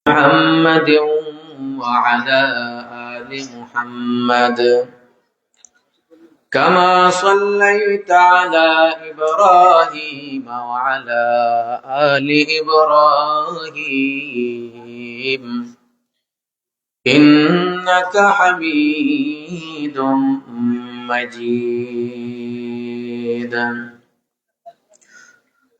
محمد وعلى آل محمد كما صليت على إبراهيم وعلى آل إبراهيم إنك حميد مجيد.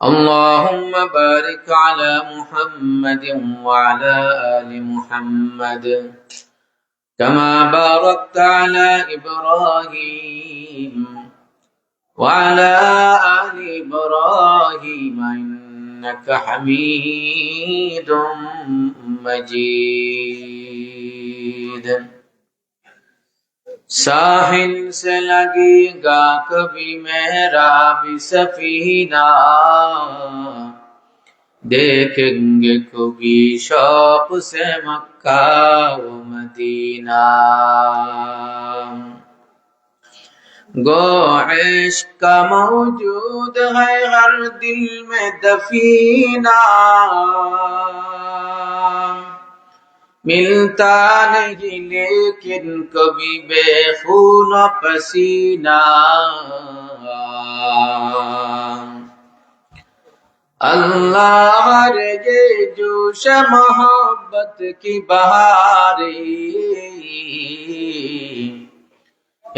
اللهم بارك على محمد وعلى آل محمد كما باركت على إبراهيم وعلى آل إبراهيم إنك حميد مجيد. साहिल से लगेगा कभी मेरा भी सफीना, देखेंगे कभी शौक से मक्का व मदीना। गो इश्क का मौजूद है हर दिल में दफीना, मिलता नहीं लेकिन कभी बेखून पसीना। अल्लाह रे ये जोश मोहब्बत की बहारे,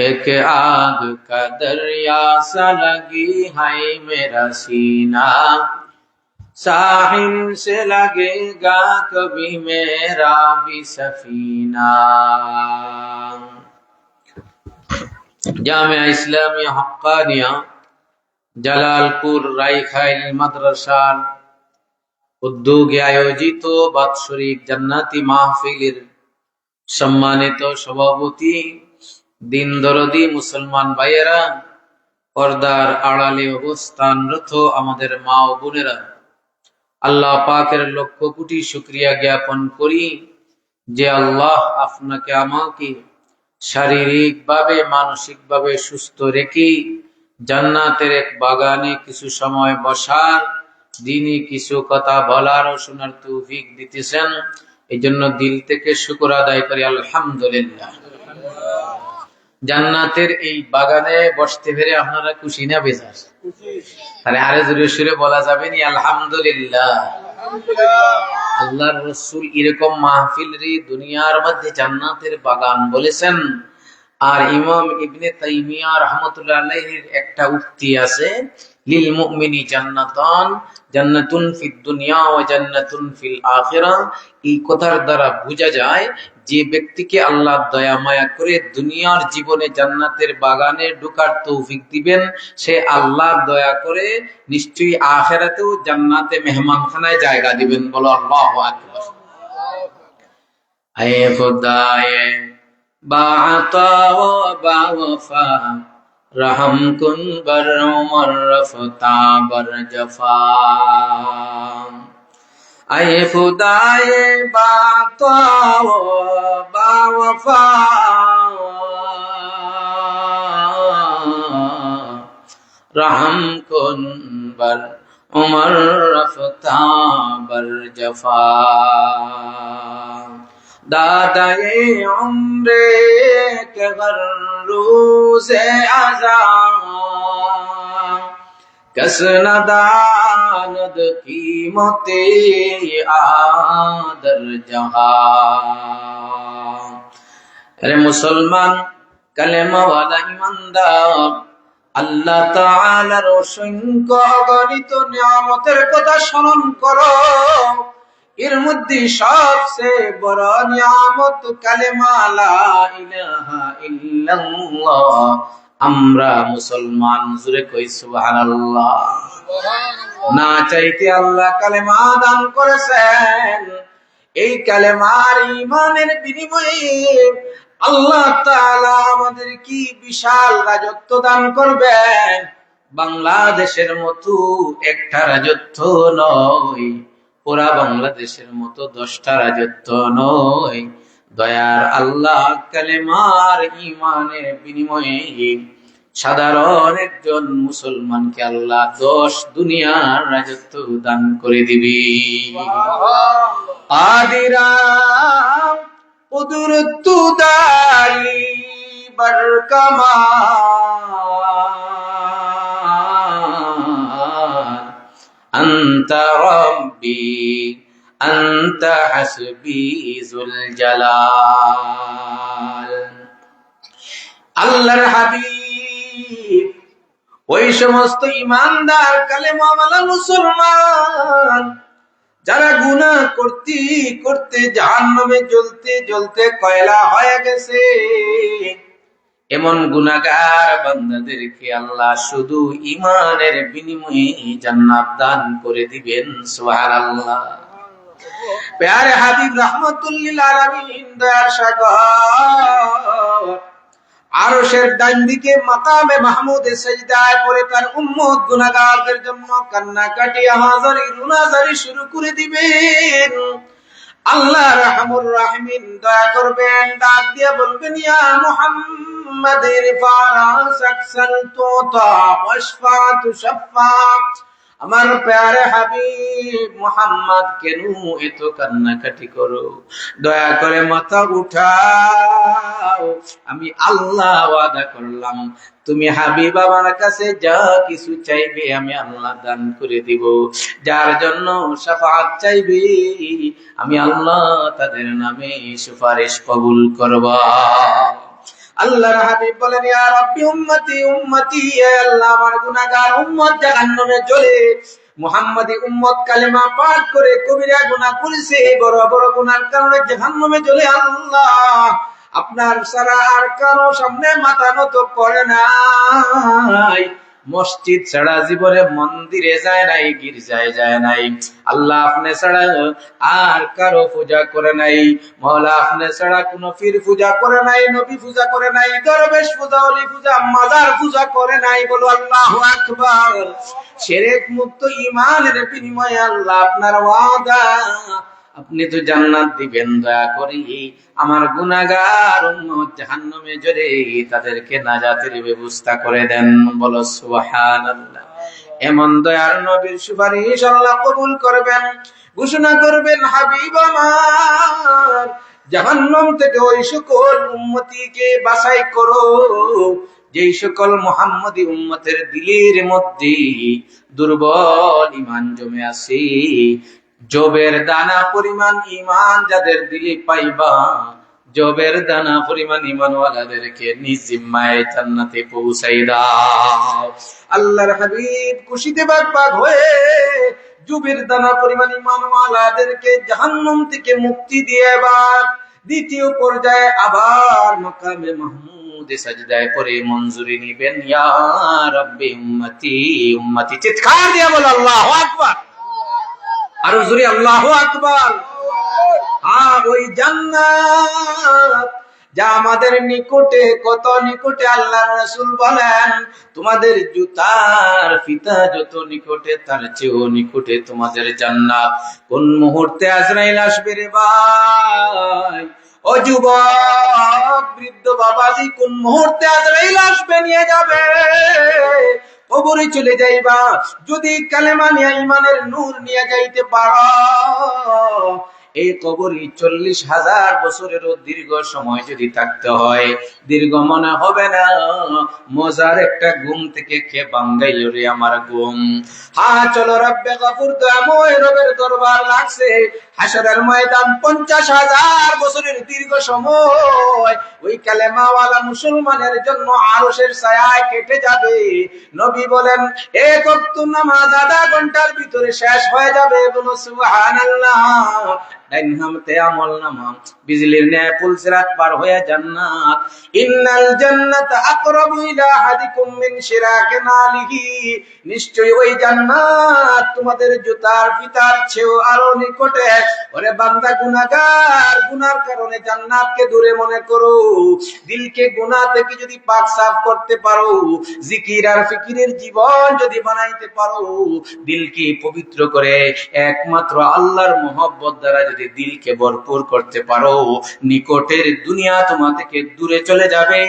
एक आग का दरिया सा लगी है मेरा सीना, साहिल से लगेगा कभी मेरा भी सफीना। জামিয়া ইসলামিয়া হক্কানিয়া জালালপুর রাইখাইল মাদ্রাসার উদ্যোগে আয়োজিত বাৎসরিক জান্নাতি মাহফিলের সম্মানিত সভাপতি, দিন দরদি মুসলমান ভাইয়েরা, পর্দার আড়ালে অবস্থানরত আমাদের মা ও বোনেরা, আল্লাহ পাকের লক্ষ কোটি শুকরিয়া জ্ঞাপন করি যে আল্লাহ আপনাকে আমাকে শারীরিক ভাবে মানসিক ভাবে সুস্থ রেখে জান্নাতের এক বাগানে কিছু সময় বসার, দিনই কিছু কথা বলার ও শোনার তৌফিক দিতেছেন। এই জন্য দিল থেকে শুকর আদায় করি আলহামদুলিল্লাহ। জান্নাতের এই বাগানে বসতে পেরে আপনারা খুশি না বেজার? তাহলে আরে জোরে সুরে বলা যাবে নি আলহামদুলিল্লাহ। আল্লাহর রাসূল এরকম মাহফিল রে দুনিয়ার মধ্যে জান্নাতের বাগান বলেছেন। আর ইমাম ইবনে তাইমিয়া রাহমাতুল্লাহ আলাইহির একটা উক্তি আছে, লিল মুমিনি জান্নাতান, জান্নাতুন ফিদ দুনিয়া ওয়া জান্নাতুন ফিল আখিরাহ। এই কথার দ্বারা বোঝা যায় যে ব্যক্তিকে আল্লাহ দয়া মায়া করে দুনিয়ার জীবনে জান্নাতের বাগানে ঢোকার তৌফিক দিবেন, সে আল্লাহ দয়া করে নিশ্চয়ই আখিরাতেও জান্নাতে মেহমানখানায় জায়গা দিবেন। বলো আল্লাহু আকবার। আয়ে খুদায়ে বাআতা ওয়া বাওয়াফা, रहम कुन बर उमर रफ्ता बर जफा। आए खुदाए बाता बावफा, रहम कुन बर उमर रफ्ता बर जफा। दादाए उम्रे के गर्रूज़े आज़ा, कस नदानद कीमते आदर जहां। अरे मुसलमान कलेमा वाला ईमानदार, আল্লাহ তাআলার অসংখ্য অগণিত নিয়ামতের কথা স্মরণ করো। এর মধ্যে সবচেয়ে বড় নিয়ামত কালেমা লা ইলাহা ইল্লাল্লাহ। আমরা মুসলমান, জোরে কই সুবহানাল্লাহ। না চাইতে আল্লাহ কালেমা দান করেছেন। এই কালেমার ঈমানের বিনিময়ে আল্লাহ তাআলা আমাদের কি বিশাল রাজত্ব দান করবেন। বাংলাদেশের মতো একটা রাজত্ব নয়, পুরা বাংলাদেশের মতো 10টা রাজত্ব নয়। দয়ার আল্লাহ কালেমার ঈমানের বিনিময়ে সাধারণ একজন মুসলমানকে আল্লাহ 10 দুনিয়ার রাজত্ব দান করে দিবি। আদিরাম কুদরতু দারি বরকামান আনতা রাব্বি আনতা হাসবি যুল জালাল। আল্লাহর হাবিব ওই সমস্ত ইমানদার কালেমাওয়ালা মুসলমান যারা গুনাহ করতে করতে জাহান্নামে জ্বলতে জ্বলতে কয়লা হয়ে গেছে, এমন গুনাহগার বান্দাদেরকে আল্লাহ শুধু ঈমানের বিনিময়ে জান্নাত দান করে দিবেন। সুবহানাল্লাহ। প্যারে হাবিব রাহমাতুল লিল আলামিন দয়ার সাগর আরশের ডান দিকে মাকামে মাহমুদে সিজদায় পড়ে তার উম্মত গুনাহগারদের জন্য কান্নাকাটি আহাজারি রুনাজারি শুরু করে দিবেন। আল্লাহ রাহমুর রাহিমিন দয়া করবেন, ডাক দিয়ে বলবেন, ইয়া মুহাম্মাদ ইরফা'a সাকসালতু তা ওয়াশফা'তু শাফা। আমার প্যারে হাবিব মুহাম্মদ কেন এত কান্নাকাটি করো? দয়া করে মাথা উঠাও, আমি আল্লাহ ওয়াদা করলাম তুমি হাবিব আমার কাছে যা কিছু চাইবে আমি আল্লাহ দান করে দিব। যার জন্য শাফাআত চাইবে আমি আল্লাহ তাদের নামে সুপারিশ কবুল করব। আল্লাহর হাবিব বলেন, ইয়া রাব্বি উম্মতি উম্মতি, হে আল্লাহ আমার গুনাহগার উম্মত জাহান্নামে জ্বলে। মুহাম্মাদি উম্মত কালেমা পাঠ করে কবিরা গুনাহ করেছে, বড় বড় গুনাহর কারণে জাহান্নামে জ্বলে। আল্লাহ আপনার ছাড়া আর কারো সামনে মাথা নত করে নাই, মসজিদ ছাড়া জীবনে মন্দিরে যায় নাই, গির্জায় যায় নাই। আল্লাহ আপনি ছাড়া আর কারো পূজা করে নাই। মওলা আপনি ছাড়া কোনো পীর পূজা করে নাই, নবী পূজা করে নাই, দরবেশ পূজা, ওলি পূজা, মাজার পূজা করে নাই। বলো আল্লাহু আকবার। শিরক মুক্ত ঈমানের বিনিময়ে আল্লাহ আপনার ওয়াদা, আপনি তো জান্নাত দিবেন। দয়া করি আমার গুনাহগার উম্মত জাহান্নামে জ্বলে তাদেরকে নাজাতের ব্যবস্থা করে দেন। বলো সুবহানাল্লাহ। এমন দয়ার নবীর সুপারিশ আল্লাহ কবুল করবেন। ঘোষণা করবেন, হাবিব আমার জাহান্নাম থেকে ওই সকল উম্মতিকে বাছাই করো যেই সকল মুহাম্মদী উম্মতের দিলের মধ্যে দুর্বল ঈমান জমে আছে। জবের দানা পরিমাণ ঈমান যাদের দিলে পাইবা, জবের দানা পরিমাণ ঈমানওয়ালাদেরকে নিজ জিম্মায় জান্নাতে পৌঁছাই দাও। আল্লাহর হাবিব খুশিতে বাগবাগ হয়ে জবের দানা পরিমাণ ঈমানওয়ালাদেরকে জাহান্নাম থেকে মুক্তি দিয়ে এবার দ্বিতীয় পর্যায়ে আবার মাকামে মাহমুদে সাজদায় করে মঞ্জুরি নিবেন। ইয়া রাব্বি উম্মতি উম্মতি, চিৎকার দিয়ে বলো আল্লাহু আকবার। আরো জোরে আল্লাহু আকবার। ওই জান্নাত যা আমাদের নিকটে, কত নিকটে। আল্লাহর রাসূল বলেন, তোমাদের জুতার ফিতা যত নিকটে তার চেয়েও নিকটে তোমাদের জান্নাত। কোন মুহূর্তে আজরাইল আসবে রে ভাই? ও যুবক, বৃদ্ধ বাবাজি, কোন মুহূর্তে আজরাইল আসবে, নিয়ে যাবে। কবরে চলে যাইবা। যদি কালেমা নিয়ে ঈমানের নূর নিয়ে যাইতে পারো, এই কবরে 40,000 বছরেরও দীর্ঘ সময় যদি থাকতে হয়, দীর্ঘ মনে হবে না। মজার একটা ঘুম থেকে কে বাঙ্গাইল রে আমার ঘুম। হ্যাঁ, চলো রব্বে গফুর দয়াময় রবের দরবার লাগছে। হাসরের ময়দান 50,000 বছরের দীর্ঘ সময় ওই কালেমাওয়ালা মুসলমানের জন্য আরশের ছায়ায় কেটে যাবে। নবী বলেন, এক ওয়াক্ত নামাজ আধা ঘন্টার ভিতরে শেষ হয়ে যাবে। বলো সুবহানাল্লাহ। ডাইন হাতে আমল নামা বিজলির ন্যায় পুলসিরাত পার হয়ে জান্নাত। ইন্নাল জান্নাতা আকরাবু ইলা আহাদিকুম মিন শিরাকি নালিহি, নিশ্চয়ই ওই জান্নাত তোমাদের জুতার ফিতার চেয়েও আরো নিকটে। ওরে বান্দা গুনাহগার, গুনার কারণে জান্নাতকে দূরে মনে করো। দিলকে গুনাহ থেকে যদি পাক সাফ করতে পারো, জিকির আর ফিকিরের জীবন যদি বানাইতে পারো, দিলকে পবিত্র করে একমাত্র আল্লাহর মহব্বত দ্বারা যদি যদি দিলকে ভরপুর করতে পারো, নিকটের দুনিয়া তোমার থেকে দূরে চলে যাবে,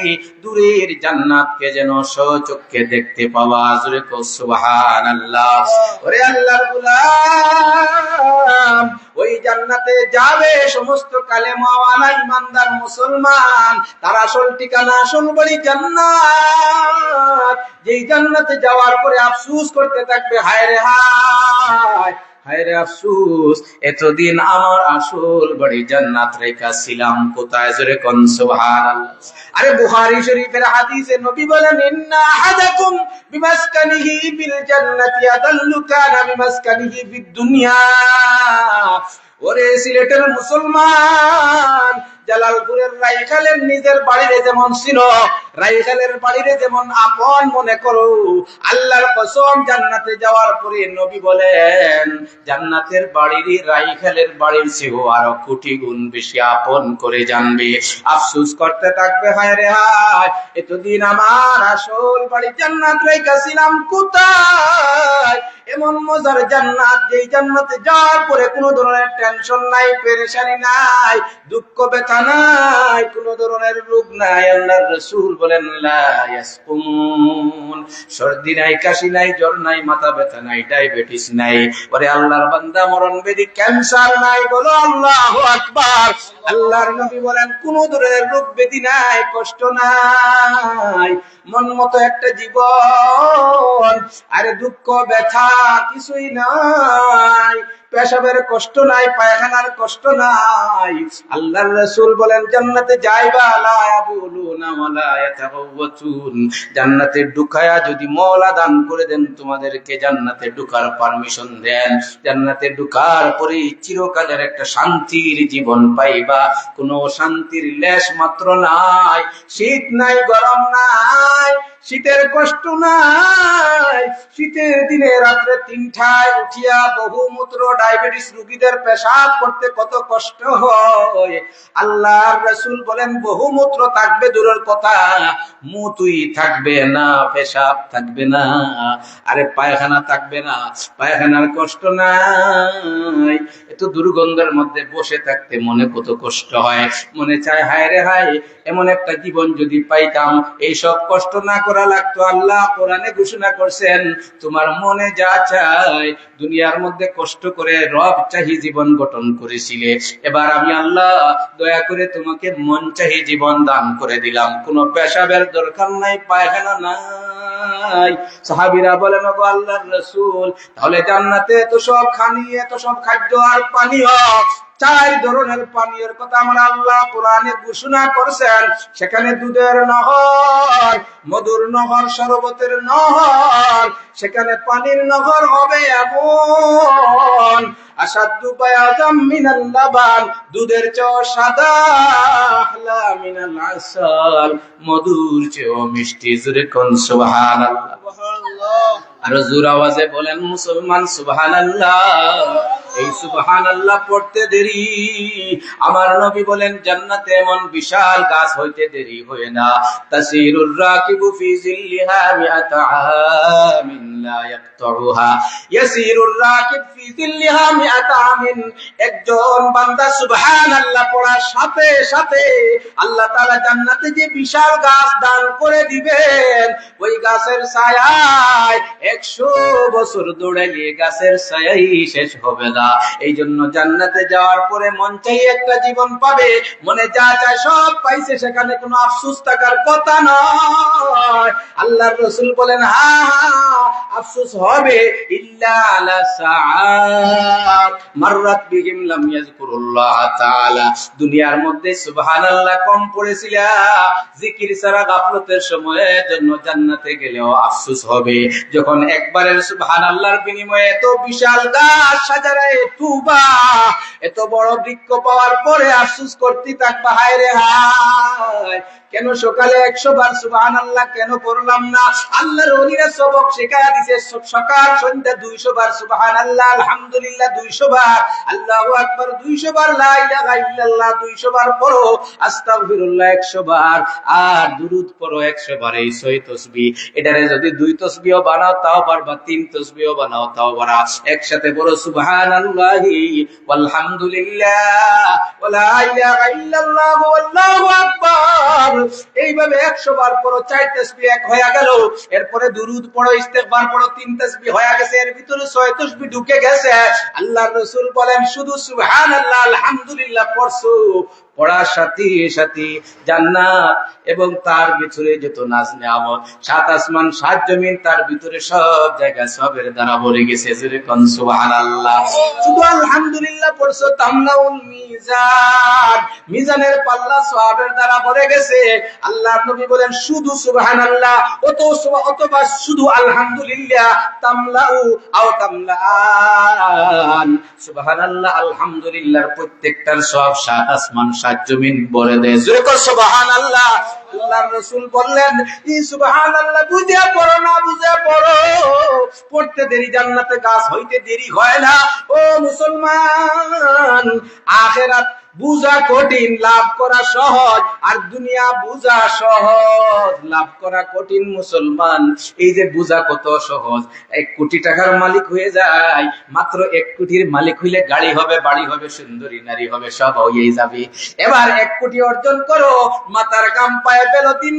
দূরের জান্নাতকে যেন স্বচক্ষে দেখতে পাওয়া। জোরে কও সুবহানাল্লাহ। ওরে আল্লাহর গোলাম, ওই জান্নাতে যাবে সমস্ত কালেমাওয়ালা ইমানদার মুসলমান, তার আসল ঠিকানা আসল বাড়ি জান্নাত। যেই জান্নাতে যাওয়ার পরে আফসোস করতে থাকবে, হায় রে হায়, হায় রে আফসোস, এতদিন আমার আসল বাড়ি জান্নাত রেখা ছিলাম কোথায়। জোরে কোন সুবহানাল্লাহ। আরে বুখারী শরীফের হাদিসে নবী বলেন, ইন্না আহাদাকুম বিমাসকানিহি বিল জান্নাতি আদাল্লু কানা বিমাসকানিহি বিদ দুনিয়া। ওরে সিলেটের মুসলমান, জালালপুরের রাইখালের নিজের বাড়িরে যেমন ছিল, রাইখালের বাড়িরে যেমন আপন মনে করো, আল্লাহর কসম জান্নাতে যাওয়ার পরে নবী বলেন জান্নাতের বাড়িরই রাইখালের বাড়ির চেয়েও আরো কোটি গুণ বেশি আপন করে জানবে। আফসোস করতে থাকবে, হায় রে হায়, এতদিন আমার আসল বাড়ি জান্নাত রেখা ছিলাম কোথায়। এমন মজার জান্নাত, যেই জান্নাতে যাওয়ার পরে কোনো ধরনের টেনশন নাই, পেরেশানি নাই, দুঃখ ব্যথা নাই, কোনো ধরনের রোগ নাই। আল্লাহর রাসূল বলেন লা ইয়াসকুমুন, সর্দি নাই, কাশি নাই, জ্বর নাই, মাথা ব্যথা নাই, ডায়াবেটিস নাই। ওরে আল্লাহর বান্দা, মরণ ব্যাধি, ক্যান্সার নাই, বলো আল্লাহু আকবার। আল্লাহর নবী বলেন কোনো ধরনের রোগ ব্যাধি নাই, কষ্ট নাই, মন মতো একটা জীবন। আরে দুঃখ ব্যথা কিছুই নাই, পেশাবের কষ্ট নাই, পায়খানার কষ্ট নাই। আল্লাহর রাসূল বলেন জান্নাতে যাইবা লা ইয়াবুলুনা ওয়ালা ইয়াতাগাওয়াতুন, জান্নাতে ঢুকায়া যদি মওলা দান করে দেন তোমাদেরকে, জান্নাতে ঢুকার পারমিশন দেন, জান্নাতে ঢুকার পরে চিরকালের একটা শান্তির জীবন পাইবা, কোনো শান্তির লেশ মাত্র নাই। শীত নাই, গরম নাই, শীতের কষ্ট নাই, শীতের দিনে রাত্রে 3টায় উঠিয়া বহুমূত্র ডায়াবেটিস রোগীদের পেশাব করতে কত কষ্ট হয়। আল্লাহর রাসূল বলেন বহুমূত্র থাকবে দূরের কথা, মুতুই থাকবে না, পেশাব থাকবে না, আরে পায়খানা থাকবে না, পায়খানার কষ্ট নাই। এত দুর্গন্ধের মধ্যে বসে থাকতে মনে কত কষ্ট হয়, মনে চায় হায় রে হায়, এমন একটা জীবন যদি পাইতাম, এইসব কষ্ট না করা লাগতো। আল্লাহ কোরআনে ঘোষণা করছেন, তোমার মনে যা চায়, দুনিয়ার মধ্যে কষ্ট করে রব চাহি জীবন গঠন করেছিলে, এবার আমি আল্লাহ দয়া করে তোমাকে মন চাহি জীবন দান করে দিলাম, কোনো পেশাবের দরকার নাই, পায়খানা নাই। সাহাবীরা বলেন, ওগো আল্লাহর রাসূল, তাহলে জান্নাতে এত সব খানি, এত সব খাদ্য আর পানীয়, 4 ধরনের পানীয়ের কথা আমার আল্লাহ কোরআনে ঘোষণা করেছেন। সেখানে দুধের নহর, মধুর নহর, শরবতের নহর, সেখানে পানির নহর হবে এমন আসাদু বায়াদাম মিনাল লাবান, দুধের চেয়ে সাদা, আহলা মিনাল আসাল, মধুর চেয়ে মিষ্টি। জোরে কোন সুবহানাল্লাহ। আর জোর আওয়াজে বলেন মুসলমান সুবহানাল্লাহ। এই সুবহানাল্লাহ পড়তে দেরি, আমার নবী বলেন জান্নাতে এমন বিশাল গাছ হইতে দেরি হয় না, তাসিরুর রাকিবু ফি জিল্লিহা মিআতা আমিন লা ইয়াকতারুহা, ইয়াসিরুর রাকিব ফি জিল্লিহা মিআতা আমিন। একজন বান্দা সুবহানাল্লাহ পড়ার সাথে সাথে আল্লাহ তাআলা জান্নাতে যে বিশাল গাছ দান করে দিবেন, ওই গাছের ছায়ায় 100 বছর দৌড়াইলে গাছের ছায়াই শেষ হবে না। এই জন্য জান্নাতে যাওয়ার পরে মন চাই একটা জীবন পাবে, মনে যা চায় সব পাইছে, সেখানে কোনো আফসোস থাকার কথা নয়। আল্লাহর রাসূল বলেন আফসোস হবে ইল্লা আলা সাআত মাররাত বিহিম লাম ইয়াযকুরুল্লাহ তাআলা। দুনিয়ার মধ্যে সুবহানাল্লাহ কম পড়েছিল, জিকির ছাড়া গাফলতের সময়ের জন্য জান্নাতে গেলেও আফসোস হবে। যখন একবারের সুবহানাল্লাহর বিনিময়ে এত বিশাল গাছ সাজারায়ে তুবা, এত বড় বৃক্ষ পাওয়ার পরে আফসোস করতে থাকবা, হায় রে হায়, কেন সকালে 100 বার সুবহানাল্লাহ কেন পড়লাম না? আল্লাহর ওলিরা সবক শেখায়া দিয়েছে, সকাল সন্ধ্যা 200 বার সুবহানাল্লাহ, আলহামদুলিল্লাহ 200 বার, আল্লাহু আকবার 200 বার, লা ইলাহা ইল্লাল্লাহ 200 বার পড়ো, আস্তাগফিরুল্লাহ 100 বার, আর দুরূদ পড়ো 100 বার। এই 6 তাসবিহ, এটারে যদি 2 তাসবিহও বানাও তাও পারবা, 3 তাসবিহও বানাও তাও পারবা। একসাথে পড়ো সুবহানাল্লাহ সুবহানাল্লাহি ওয়ালহামদুলিল্লাহ ওয়া লা ইলাহা ইল্লাল্লাহু আল্লাহু আকবার। এইভাবে 100 বার পড়ো, 4 তাসবিহ এক হয়ে গেল। এরপরে দুরূদ পড়ো, ইস্তেগফার পড়ো, 3 তাসবিহ হয়ে গেছে, এর ভিতরে 6 তাসবিহ ঢুকে গেছে। আল্লাহর রাসূল বলেন শুধু সুবহানাল্লাহ আলহামদুলিল্লাহ পড়ছো, পড়ার সাথে সাথে জান্নাত এবং তার ভিতরে যত নাজ নিয়ামত, 7 আসমান 7 জমিন, তার ভিতরে সব জায়গায় সবের দ্বারা ভরে গেছে। জোরে কোন সুবহানাল্লাহ। শুধু আলহামদুলিল্লাহ পড়ছো, তামলাউল মিজান, মিজানের পাল্লা সওয়াবের দ্বারা ভরে গেছে। আল্লাহর নবী বলেন শুধু সুবহানাল্লাহ অথবা শুধু আলহামদুলিল্লাহ, তামলাউ আও তামলান, সুবহানাল্লাহ আলহামদুলিল্লাহর প্রত্যেকটার সওয়াব 7 আসমান 7 জমিন ভরে দেয়। জোরে কর সুবহানাল্লাহ। আল্লাহর রাসূল বললেন এই সুবহানাল্লাহ বুঝে পড়ো না বুঝে পড়ো, পড়তে দেরি জান্নাতে গাছ হইতে দেরি হয় না। ও মুসলমান, আখিরাত বুঝা কঠিন, লাভ করা সহজ। আর দুনিয়া বুঝা সহজ, লাভ করা কঠিন। মুসলমান, এই যে বুঝা কত সহজ, 1 কোটি টাকার মালিক হয়ে যায়। মাত্র 1 কোটির মালিক হইলে গাড়ি হবে, বাড়ি হবে, সুন্দরী নারী হবে, সব হয়ে যাবে। এবার 1 কোটি অর্জন করো, মাথার গাম পায়ে ফেলো, দিন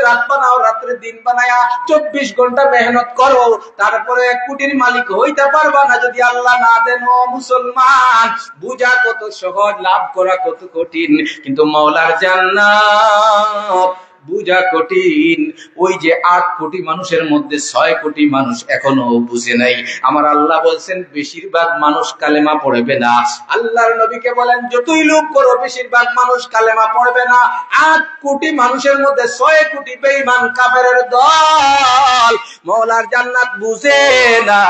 রাত বানাও, রাত্রে দিন বানায়া 24 ঘন্টা মেহনত করো, তারপরে 1 কোটির মালিক হইতে পারবা না যদি আল্লাহ না দেন। ও মুসলমান, বুঝা কত সহজ, লাভ করা কত কঠিন, কিন্তু মাওলার জান্নাত বুঝা কঠিন। ওই যে 8 কোটি মানুষের মধ্যে 6 কোটি মানুষ এখনো বুঝে নাই। আমার আল্লাহ বলছেন বেশিরভাগ মানুষ কালেমা পড়বে না। আল্লাহর নবীকে বলেন যতই লোক করো বেশিরভাগ মানুষ কালেমা পড়বে না। 8 কোটি মানুষের মধ্যে 6 কোটি বেঈমান কাফেরের দল মাওলার জান্নাত বুঝে না।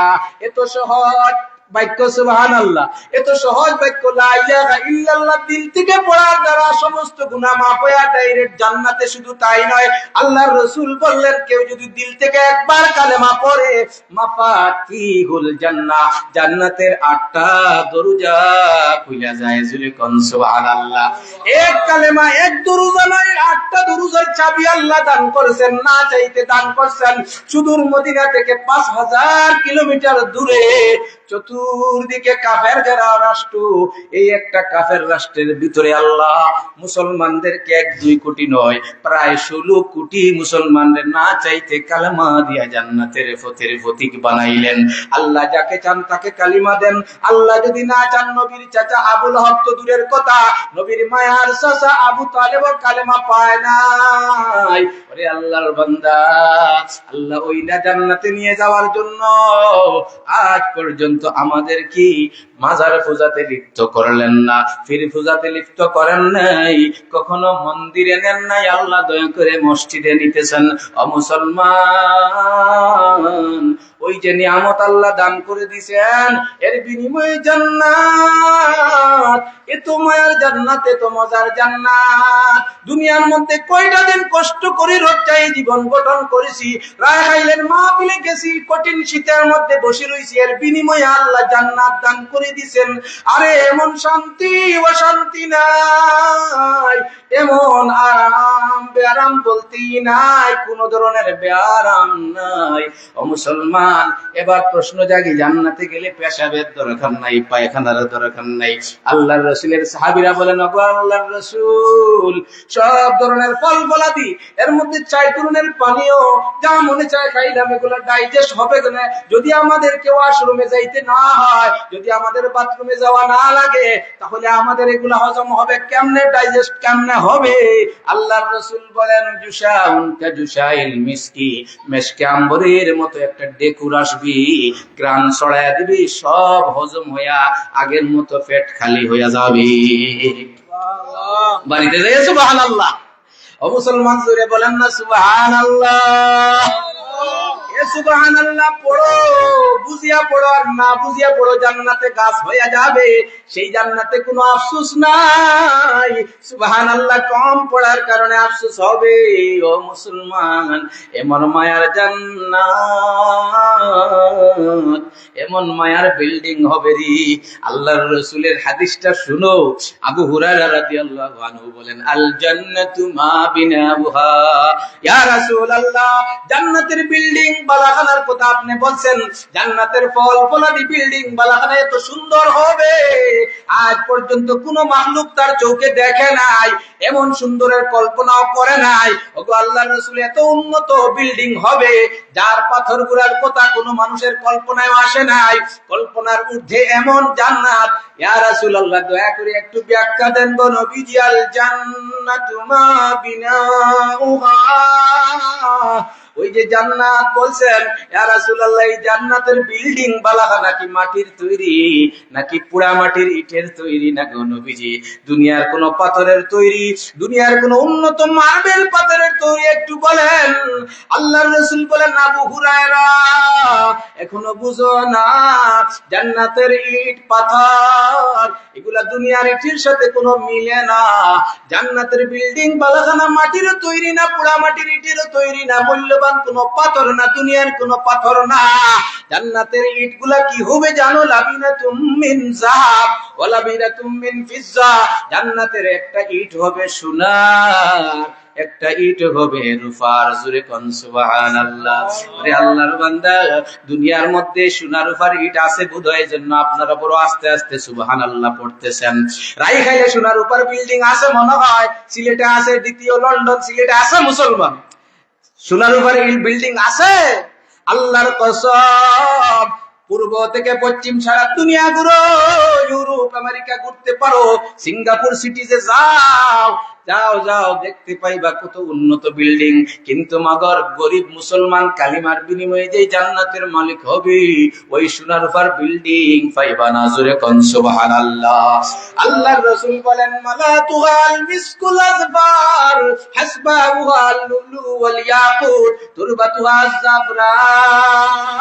এত সহজ বাক্য সুবহানাল্লাহ, এত সহজ বাক্য লা ইলাহা ইল্লাল্লাহ দিল থেকে পড়ার দ্বারা সমস্ত গুনাহ মাফ হয়ে ডাইরেক্ট জান্নাতে। শুধু তাই নয়, আল্লাহর রাসূল বললেন কেউ যদি দিল থেকে একবার কালেমা পড়ে, মাফাতিহুল জান্নাহ, জান্নাতের 8টা দরজা খুলে যায়। জুরে কোন সুবহানাল্লাহ। এক কালেমা, এক দরজা নয়, 8টা দরজার চাবি আল্লাহ দান করেছেন, না চাইতে দান করেছেন। সুদূর মদিনা থেকে 5000 কিলোমিটার দূরে চতুর্দিকে কাফের যারা রাষ্ট্র, এই একটা কাফের রাষ্ট্রের ভিতরে আল্লাহ মুসলমানদেরকে 1-2 কোটি নয়, প্রায় 16 কোটি মুসলমানদের না চাইতে কালেমা দিয়া জান্নাতের ফতিক বানাইলেন। আল্লাহ যাকে চান তাকে কালিমা দেন। আল্লাহ যদি না চান, নবীর চাচা আবুল হক তো দূরের কথা, নবীর মায়ার চাচা আবু তালেব কালেমা পায় নাই। ওরে আল্লাহর বান্দা, আল্লাহ ওই না জান্নাতে নিয়ে যাওয়ার জন্য আজ পর্যন্ত আমাদের কি মাজার পূজাতে লিপ্ত করলেন না, ফির পূজাতে লিপ্ত করেন নাই, কখনো মন্দিরে নেন নাই। আল্লাহ দয়া করে মসজিদে নিতেছেন। ও মুসলমান, ওই যে নিয়ামত আল্লাহ দান করে দিয়েছেন, এর বিনিময়ে জান্নাত। এত মায়ার জান্নাত, এত মজার জান্নাত। দুনিয়ার মধ্যে কয়টা দিন কষ্ট করে রোজাই জীবন গঠন করেছি, রায় খাইলেন মাহফিলে গেছি, কঠিন শীতের মধ্যে বসে রয়েছি, এর বিনিময়ে আল্লাহ জান্নাত দান করে দিয়েছেন। আরে এমন শান্তি অশান্তি নাই, এমন আরাম বেআরাম বলতেই নাই, কোন ধরনের বেআরাম নাই। ও মুসলমান, এবার প্রশ্ন জাগে, জান্নাতে গেলে পেশাবের দরকার নাই, পায়খানার দরকার নাই। আল্লাহর রাসূলের সাহাবীরা বলেন, ওগো আল্লাহর রাসূল, সব ধরনের ফল ফলাদি, এর মধ্যে 4 ধরনের পানীয়, যা মনে চায় খাইলাম, এগুলো ডাইজেস্ট হবে না। যদি আমাদের কেউ ওয়াশরুমে যাইতে না হয়, যদি আমাদের বাথরুমে যাওয়া না লাগে, তাহলে আমাদের এগুলো হজম হবে কেমনে, ডাইজেস্ট কেমনে হবে? আল্লাহর রাসূল বলেন, জুশাউন কা জুশাইল মিসকি, মেশকে আম্বরের মতো একটা ডেকুর আসবি, গ্রান ছড়ায়া দিবি, সব হজম হইয়া আগের মতো পেট খালি হইয়া যাবে। বাড়িতে যাই সুবহানাল্লাহ। ও মুসলমান, জোরে বলেন না সুবহানাল্লাহ। সুবহানাল্লাহ পড়ো, বুঝিয়া পড়ো আর না বুঝিয়া পড়ো, জান্নাতে গাছ হইয়া যাবে। সেই জান্নাতে কোনো আফসোস নাই। সুবহানাল্লাহ কম পড়ার কারণে আফসোস হবে। ও মুসলমান, এমন মায়ার জান্নাত, এমন মায়ার বিল্ডিং হবে রে। আল্লাহর রাসূলের হাদিসটা শুনো। আবু হুরায়রা রাদিয়াল্লাহু আনহু বলেন, আল জান্নাতু মা বিনাহা, ইয়া রাসূলুল্লাহ, জান্নাতের বিল্ডিং বালাখানার কথা আপনি বলছেন, জান্নাতের ফল ফলাদি বিল্ডিং বালাখানা এত সুন্দর হবে, আজ পর্যন্ত কোন মাখলুক তার চোখে দেখে নাই, এমন সুন্দরের কল্পনাও করে নাই। ওগো আল্লাহর রাসূল, এত উন্নত বিল্ডিং হবে যার পাথর গুলার কথা কোনো মানুষের কল্পনায় আসে নাই, কল্পনার ঊর্ধ্বে এমন জান্নাত। ইয়া রাসূলুল্লাহ, দয়া করে একটু ব্যাখ্যা দেন গো নবীজি। আল জান্নাতু মা বিনাউহা, ওই যে জান্নাত বলছেন ইয়া রাসূলুল্লাহ, এই জান্নাতের বিল্ডিং বালাখানা কি মাটির তৈরি নাকি পোড়া মাটির ইটের তৈরি না গো নবীজি? দুনিয়ার কোন পাথরের তৈরি, দুনিয়ার কোন উন্নত মার্বেল পাথরের তৈরি? একটু বলেন। আল্লাহর রাসূল বলেন, আবু হুরায়রা এখনো বুঝো না, জান্নাতের ইট পাথর এগুলা দুনিয়ার ইটের সাথে কোনো মিলে না। জান্নাতের বিল্ডিং বালাখানা মাটিরও তৈরি না, পোড়া মাটির ইটেরও তৈরি না, মূল্যবান কোনো পাথর না, দুনিয়ার কোনো পাথর না। জান্নাতের ইটগুলা কি হবে জানো? লাবিনাতুম মিন যাহাব ওয়া লাবিনাতুম মিন ফিজ্জা। জান্নাতের একটা ইট হবে সোনার, একটা ইট হবে রূপার। জোরে কোন সুবহানাল্লাহ। আরে আল্লাহর বান্দা, দুনিয়ার মধ্যে সোনা রূপার ইট আছে বোধহয়, জন্য আপনারা বড় আস্তে আস্তে সুবহানাল্লাহ পড়তেছেন। রাইখাইলে সোনা রূপার বিল্ডিং আছে মনে হয়, সিলেটে আছে, দ্বিতীয় লন্ডন সিলেটে আছে মুসলমান, সোনা রূপার বিল্ডিং আছে। আল্লাহর কসম, পূর্ব থেকে পশ্চিম সারা দুনিয়া ঘুরো, ইউরোপ আমেরিকা ঘুরতে পারো, সিঙ্গাপুর সিটিজে যাও, যাও যাও, দেখতে পাইবা কত উন্নত বিল্ডিং। কিন্তু মগর গরিব মুসলমান কালিমার বিনিময়ে যে জান্নাতের মালিক হবে, ওই সোনার রূপার বিল্ডিং পাইবা না। জোরে কোন সুবহানাল্লাহ। আল্লাহর রাসূল বলেন, মালাতুহাল মিসকুল আযফার হাসবাহুল লুলু ওয়াল ইয়াকুত তুরবাতুহাজ জাফরান।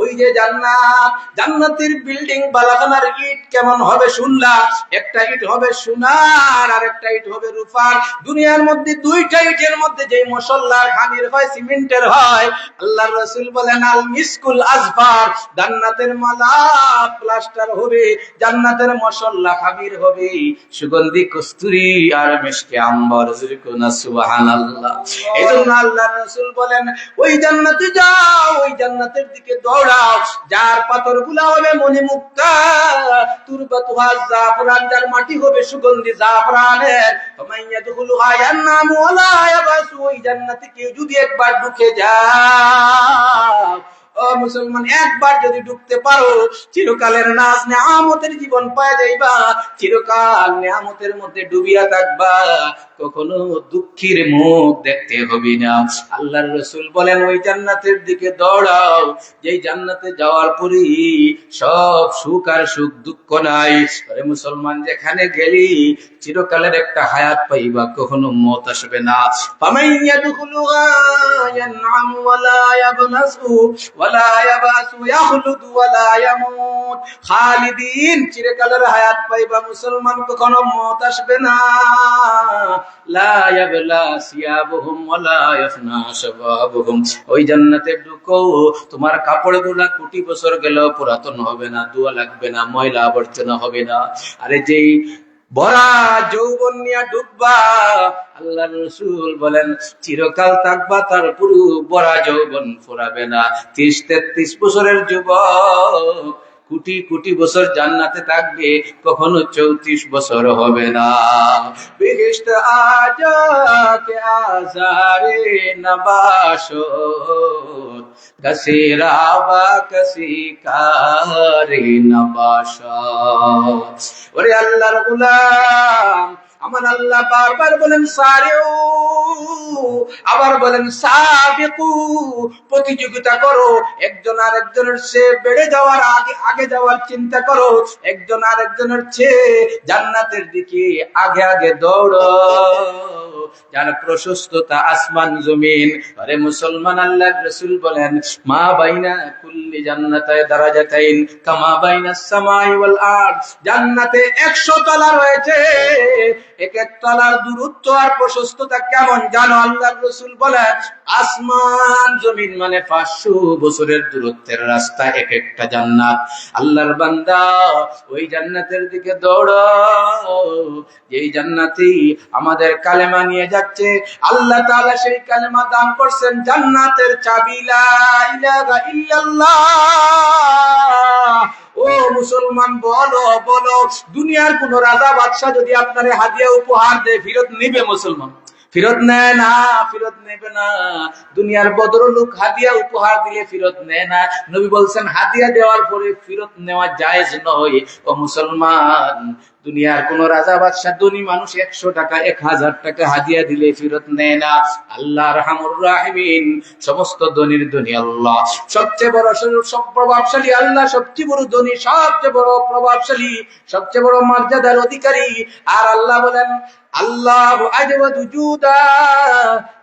ওই যে জান্নাত, জান্নাতের বিল্ডিং বালাখানার ইট কেমন হবে শুনলা? একটা ইট হবে সোনার আর একটা ইট হবে রূপার। দুনিয়ার মধ্যে দুইটা ইটের মধ্যে যে মশল্লার খানির হয়, সিমেন্টের হয়, আল্লাহর রাসূল বলেন আল মিসকুল আযফার, জান্নাতের মালা প্লাস্টার হবে, জান্নাতের মশল্লা খামির হবে সুগন্ধি কস্তুরী আর মিষ্টি আম্বর। সুবহানাল্লাহ। এজন্য আল্লাহর রাসূল বলেন, ওই জান্নাতে যাও, ওই জান্নাতের দিকে দৌড়াও, যার পাথরগুলা হবে মণিমুক্তা, তুরবাতুহাজ জাফরান, যার মাটি হবে সুগন্ধি জাফরানের। ফামাইয়াদখুলুহা ইয়ানামু ওয়ালা ইয়াবাসু, ওই জান্নাতে কেউ যদি একবার ঢুকে যায়, ও মুসলমান, একবার যদি ঢুকতে পারো, চিরকালের নাজ নেয়ামতের জীবন পাওয়া যাইবা, চিরকাল নেয়ামতের মধ্যে ডুবিয়া থাকবা, কখনো দুঃখের মুখ দেখতে হবে না। আল্লাহর রাসূল বলেন, ওই জান্নাতের দিকে দৌড়াও, যেই জান্নাতে যাওয়ার পরে সব সুখ আর সুখ দুঃখ নাই। আরে মুসলমান, যেখানে গেলি চিরকালের একটা হায়াত পাইবা, কখনো মত আসবে না। ফামাইয়াদখুলুহা ইয়ানআমু ওয়ালা ইয়াবনাসু ওয়ালা ইয়াবাসু ইয়াখলুদু ওয়ালা ইয়ামুত, খালিদিন, চিরকালের হায়াত পাইবা মুসলমান, কখনো মত আসবে না। লা ইয়াবলা সিয়াবুহুম ওয়ালা ইয়াফনা শাবাবুহুম, ওই জান্নাতে ঢুকো, তোমার কাপড়গুলা কোটি বছর গেলেও পুরাতন হবে না, ধোয়া লাগবে না, ময়লা আবর্জনা হবে না। আরে যেই ভরা যৌবন নিয়ে ঢুকবা, আল্লাহর রাসূল বলেন চিরকাল থাকবা, তার পুরো ভরা যৌবন ফুরাবে না। 30-33 বছরের যুবক কোটি কোটি বছর জান্নাতে থাকবে, কখনো 34 বছর হবে না। বেহেশত আজা কে আজারে নবাশত, কসিরাবা কসি কারে নবাশত। ওরে আল্লাহর গোলাম, আমার আল্লাহ বারবার বলেন সারিউ, আবার বলেন সাবিকু, প্রতিযোগিতা করো, একজন আর একজনের চেয়ে বেড়ে যাওয়ার আগে যাওয়ার চিন্তা করো, একজন আর একজনের চেয়ে জান্নাতের দিকে আগে আগে দৌড়ো, যার প্রশস্ততা আসমান জমিন। আরে মুসলমান, আল্লাহর রাসূল বলেন, মা বাইনা কুল্লি জান্নাতায় দারাজাতাইন কামা বাইনাস সামাই ওয়াল আরদ, জান্নাতে 100 তলা রয়েছে, এক এক তলার দূরত্ব আর প্রশস্ততা কেমন জানো? আল্লাহর রাসূল বলেন আসমান জমিন মানে 500 বছরের দূরত্বের রাস্তা এক একটা জান্নাত। আল্লাহর বান্দা ওই জান্নাতের দিকে দৌড়াও, যেই জান্নাতি আমাদের কালেমা নিয়ে যাচ্ছে। আল্লাহ তাআলা সেই কালেমা দান করছেন জান্নাতের চাবি, লা ইলাহা ইল্লাল্লাহ। ও মুসলমান, বলো বলো, দুনিয়ার কোন রাজা বাদশা যদি আপনারে হাদিয়া উপহার দেয় ফেরত নিবে? মুসলমান ফেরত নেয় না, ফেরত নেবে না। দুনিয়ার ভদ্রলোক হাদিয়া উপহার দিলে ফেরত নেয় না। নবী বলছেন হাদিয়া দেওয়ার পরে ফেরত নেওয়া জায়েজ নয়। ও মুসলমান, দুনিয়ার কোন রাজা বাদশা ধনী মানুষ 100 টাকা 1000 টাকা হাদিয়া দিলে ফেরত নেয় না। আল্লাহ আরহামুর রাহিমিন, সমস্ত ধনীর ধনী আল্লাহ, সবচেয়ে বড় সব প্রভাবশালী আল্লাহ, সবচেয়ে বড় ধনী, সবচেয়ে বড় প্রভাবশালী, সবচেয়ে বড় মর্যাদার অধিকারী। আর আল্লাহ বলেন আল্লাহু আজওয়াদু জুদা,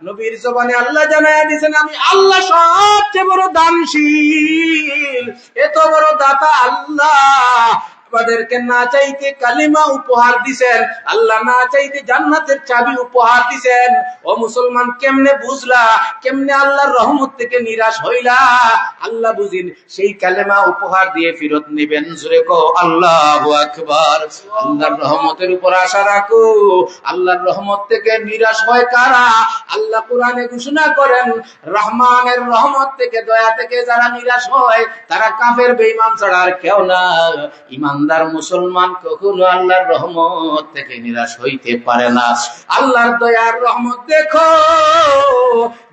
নবীর জবানে আল্লাহ জানায়া দিয়েছেন আমি আল্লাহ সবচেয়ে বড় দানশীল, এত বড় দাতা আল্লাহ। আমাদেরকে না চাইতে কালিমা উপহার দিবেন, আল্লাহ না চাইতে জান্নাতের চাবি উপহার দিবেন। ও মুসলমান, কেমনে বুঝলা, কেমনে আল্লাহর রহমত থেকে নিরাশ হইলা? আল্লাহ বুঝিন সেই কালেমা উপহার দিয়ে ফেরত নেবেন। জোরে কও আল্লাহু আকবার। আল্লাহর রহমতের উপর আশা রাখো। আল্লাহর রহমত থেকে নিরাশ হয় কারা? আল্লাহ কোরআনে ঘোষণা করেন রহমানের রহমত থেকে, দয়া থেকে যারা নিরাশ হয় তারা কাফের বেঈমান ছাড়া আর কেউ না। ইমানদার মুসলমান কখনো আল্লাহর রহমত থেকে নিরাশ হইতে পারে না। আল্লাহর দয়ার রহমত দেখো,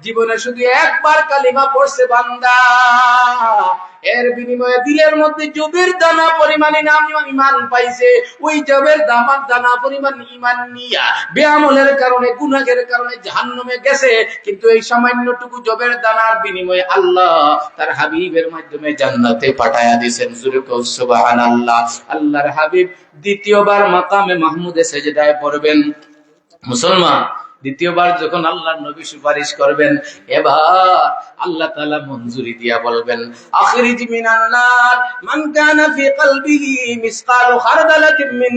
জীবনে শুধু একবার কালিমা পড়ছে বান্দা, এর বিনিময়ে দিলের মধ্যে জবের দানা পরিমাণ ইমান পাইছে। ওই জবের দানা পরিমাণ ইমান নিয়া বেআমলের কারণে, গুনাহের কারণে জাহান্নামে গেছে, কিন্তু এই সামান্যটুকু জবের দানার বিনিময়ে আল্লাহ তার হাবিবের মাধ্যমে জান্নাতে পাঠায়া দিয়েছেন। জোরে কও সুবহানাল্লাহ। আল্লাহর হাবিব দ্বিতীয়বার মাকামে মাহমুদে সেজদায় পড়বেন। মুসলমান, দ্বিতীয়বার যখন আল্লাহর নবী সুপারিশ করবেন, এবার আল্লাহ তাআলা মঞ্জুরি দিয়া বলবেন আখরিজ মিনান নার মান কানা ফি কলবিহি মিসকালু খারদালাতিন মিন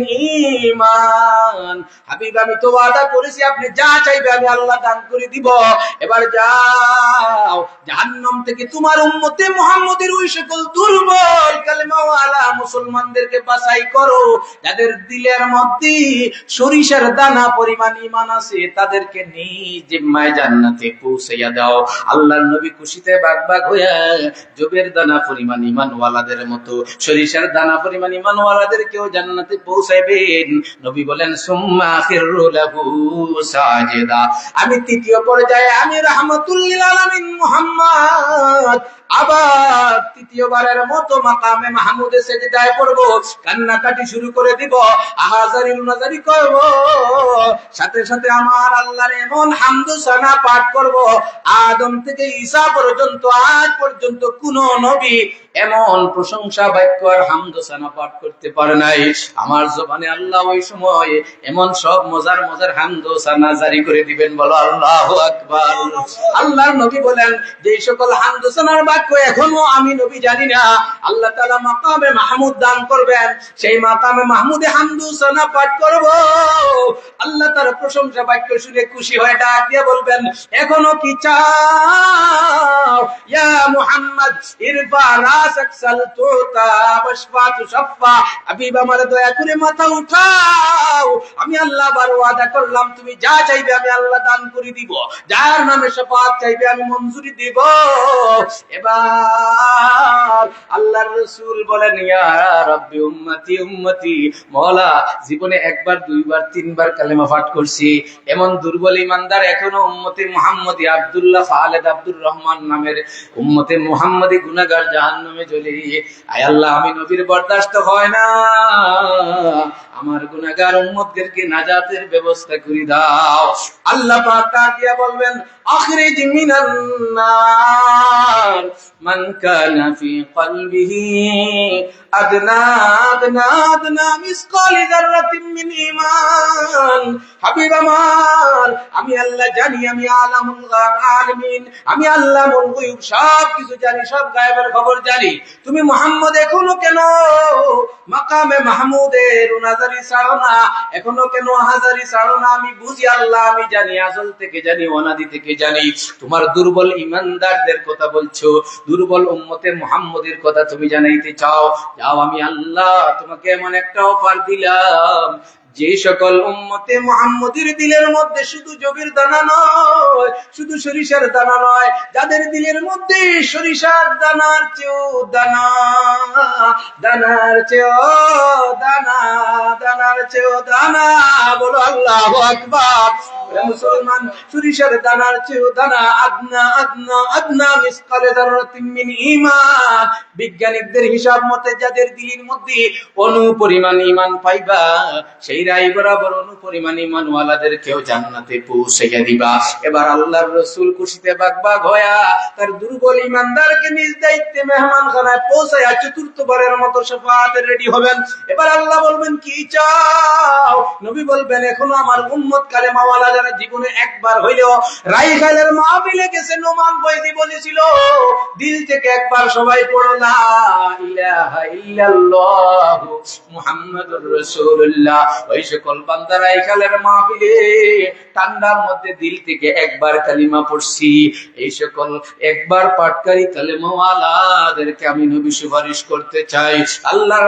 ঈমান। হাবিব, আমি তো ওয়াদা করেছি আপনি যা চাইবে আমি আল্লাহ দান করে দিব। এবার যাও, জাহান্নাম থেকে তোমার উম্মতে মুহাম্মদের ওই সকল দুর্বল কালেমাওয়ালা মুসলমানদেরকে বাছাই করো, যাদের দিলের মধ্যে সরিষার দানা পরিমাণ ঈমান আছে, তাদেরকে নিজ জিম্মায় জান্নাতে পৌঁছাইয়া দাও। আল্লাহর নবী খুশিতে বাগবাগ হইয়া জবের দানা পরিমাণ ঈমানওয়ালাদের মতো সরিষার দানা পরিমাণ ঈমানওয়ালাদেরকেও জান্নাতে পৌঁছাইবেন। নবী বলেন সুম্মা আখিরু লাহু সাজিদা। আমি তৃতীয় পর্যায়ে আমি রাহমাতুল লিল আলামিন মুহাম্মদ আবার তৃতীয়বারের মতো মাকামে মাহমুদে সেজদায় পড়ব, কান্নাকাটি শুরু করে দিব, আহাজারিল নাজারি করব, সাথে সাথে আমার আল্লাহর এমন হামদু সানা পাঠ করব, আদম থেকে ঈসা পর্যন্ত আজ পর্যন্ত কোন নবী এমন প্রশংসা বাক্য আর হামদু সানা পাঠ করতে পারে নাই। আমার জবানে আল্লাহ ওই সময় এমন সব মজার মজার হামদু সানা জারি করে দিবেন। বলো আল্লাহু আকবার। আল্লাহর নবী বলেন যে সকল হামদু সানার বাক্য এখনো আমি নবী জানি না, আল্লাহ তাআলা মাকামে মাহমুদ দান করবেন, সেই মাকামে মাহমুদে হামদু সানা পাঠ করব। আল্লাহ তার প্রশংসা বাক্য শুনে খুশি হয়ে ডাক দিয়ে বলবেন এখনো কি চাও? ইয়া মুহাম্মদ ইরফা রাসাক সালতুতা ওয়াশফা তুশফা। হাবিব, আমার দয়া করে মাথা উঠাও, আমি আল্লাহ বার ওয়াদা করলাম তুমি যা চাইবে আমি আল্লাহ দান করে দিব, যার নামে শাফাআত চাইবে আমি মঞ্জুরি দিব। এবার আল্লাহর রাসূল বলেন ইয়া রাব্বি উম্মতি উম্মতি। মওলা, জীবনে একবার দুইবার তিনবার কালেমা পাঠ করছি, এমন দুর্বল ইমানদার এখনো উম্মতে মুহাম্মদি আব্দুল্লাহ খালেদ আব্দুর রহমান নামের উম্মতে মুহাম্মদি গুনাহগার জাহান্নামে জ্বলে। আয় আল্লাহ, আমি নবীর বরদাস্ত হয় না, আমার গুনাহগার উম্মতদেরকে নাজাতের ব্যবস্থা করে দাও। আল্লাহ পাক ডাক দিয়া বলবেন আখরিজ মিনান নার মান কানা ফি কলবিহি আদনা আদনা আদনা মিসকাল যাররাতিন মিন ঈমান। হাবিব আমার, আমি আল্লাহ জানি, আমি আলামুল আলামিন, আমি আল্লামুল গায়ব, সব কিছু জানি, সব গায়েবের খবর জানি। তুমি মুহাম্মদ এখনো কেন মাকামে মাহমুদের নাজারি ছাড়ো না, এখনো কেন হাজারি ছাড়ো না? আমি বুঝি আল্লাহ, আমি জানি, আজল থেকে জানি, অনাদি থেকে জানি। তোমার দুর্বল ইমানদারদের কথা বলছো, দুর্বল উম্মতে মুহাম্মদের কথা তুমি জানাইতে চাও, যাও, আমি আল্লাহ তোমাকে এমন একটা অফার দিলাম, যে সকল উম্মতে মুহাম্মদের দিলের মধ্যে শুধু জবির দানা নয়, শুধু সরিষার দানা নয়, যাদের দিলের মধ্যে সরিষার দানার চেয়েও দানা, দানার চেয়েও দানা, দানার চেয়েও দানা, বলো আল্লাহু আকবার। মুসলমান, সরিষার দানার চেয়েও দানা, আদনা আদনা আদনা মিসকালে যাররাতিন মিন ঈমান। বিজ্ঞানীদের হিসাব মতে যাদের দিলের মধ্যে অনুপরিমাণ ঈমান পাইবা, সেই রাই বরাবর অনুপরিমাণ ঈমানওয়ালাদেরকেও জান্নাতে পৌঁছাইয়া দিবা। এবার আল্লাহর রাসূল খুশিতে বাগবাগ হয়া তার দুর্বল ঈমানদারকে নিজ দায়িত্বে মেহমানখানায় পৌঁছায়া চতুর্থবারের মতো শাফাআতে রেডি হবেন। এবার আল্লাহ বলবেন, কি চাও? নবী বলবেন, এখনো আমার উম্মত কালেমাওয়ালা যারা জীবনে একবার হইলেও রাইখালের মাহফিলে গেছে, নোমান ফয়জি বলেছিল, দিল থেকে একবার সবাই পড়ো লা ইলাহা ইল্লাল্লাহ মুহাম্মাদুর রাসূলুল্লাহ। ওই সকল বান্দা রাইখালের মাহফিলে ঠান্ডার মধ্যে দিল থেকে একবার কালিমা পড়ছি, এই সকল একবার পাঠকারী কালেমাওয়ালাদেরকে আমি নবী সুপারিশ করতে চাই। আল্লাহ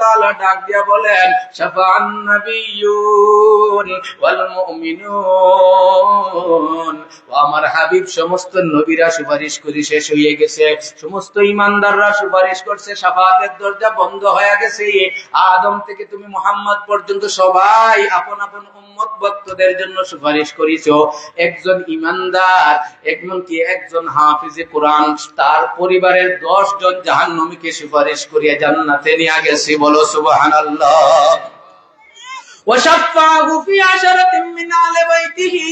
তাআলা ডাক দিয়া বলেন, শাফাআন নাবিয়্যুন ওয়াল মুমিনুন। ও আমার হাবিব, সমস্ত নবীরা সুপারিশ করে শেষ হয়ে গেছে, সমস্ত ঈমানদাররা সুপারিশ করছে, শাফাআতের দরজা বন্ধ হয়ে গেছে। আদম থেকে তুমি মুহাম্মদ পর্যন্ত সবাই আপন আপন উম্মত ভক্তদের জন্য সুপারিশ করেছো। একজন ঈমানদার, এমনকি একজন হাফিজে কোরআন, তার পরিবারের 10 জন জাহান্নামীকে সুপারিশ করিয়া জান্নাতে নিয়ে গেছে। বলো সুবহানাল্লাহ। ওয়াশাফাহু ফি আশরাতিন মিন আহলি বাইতিহি।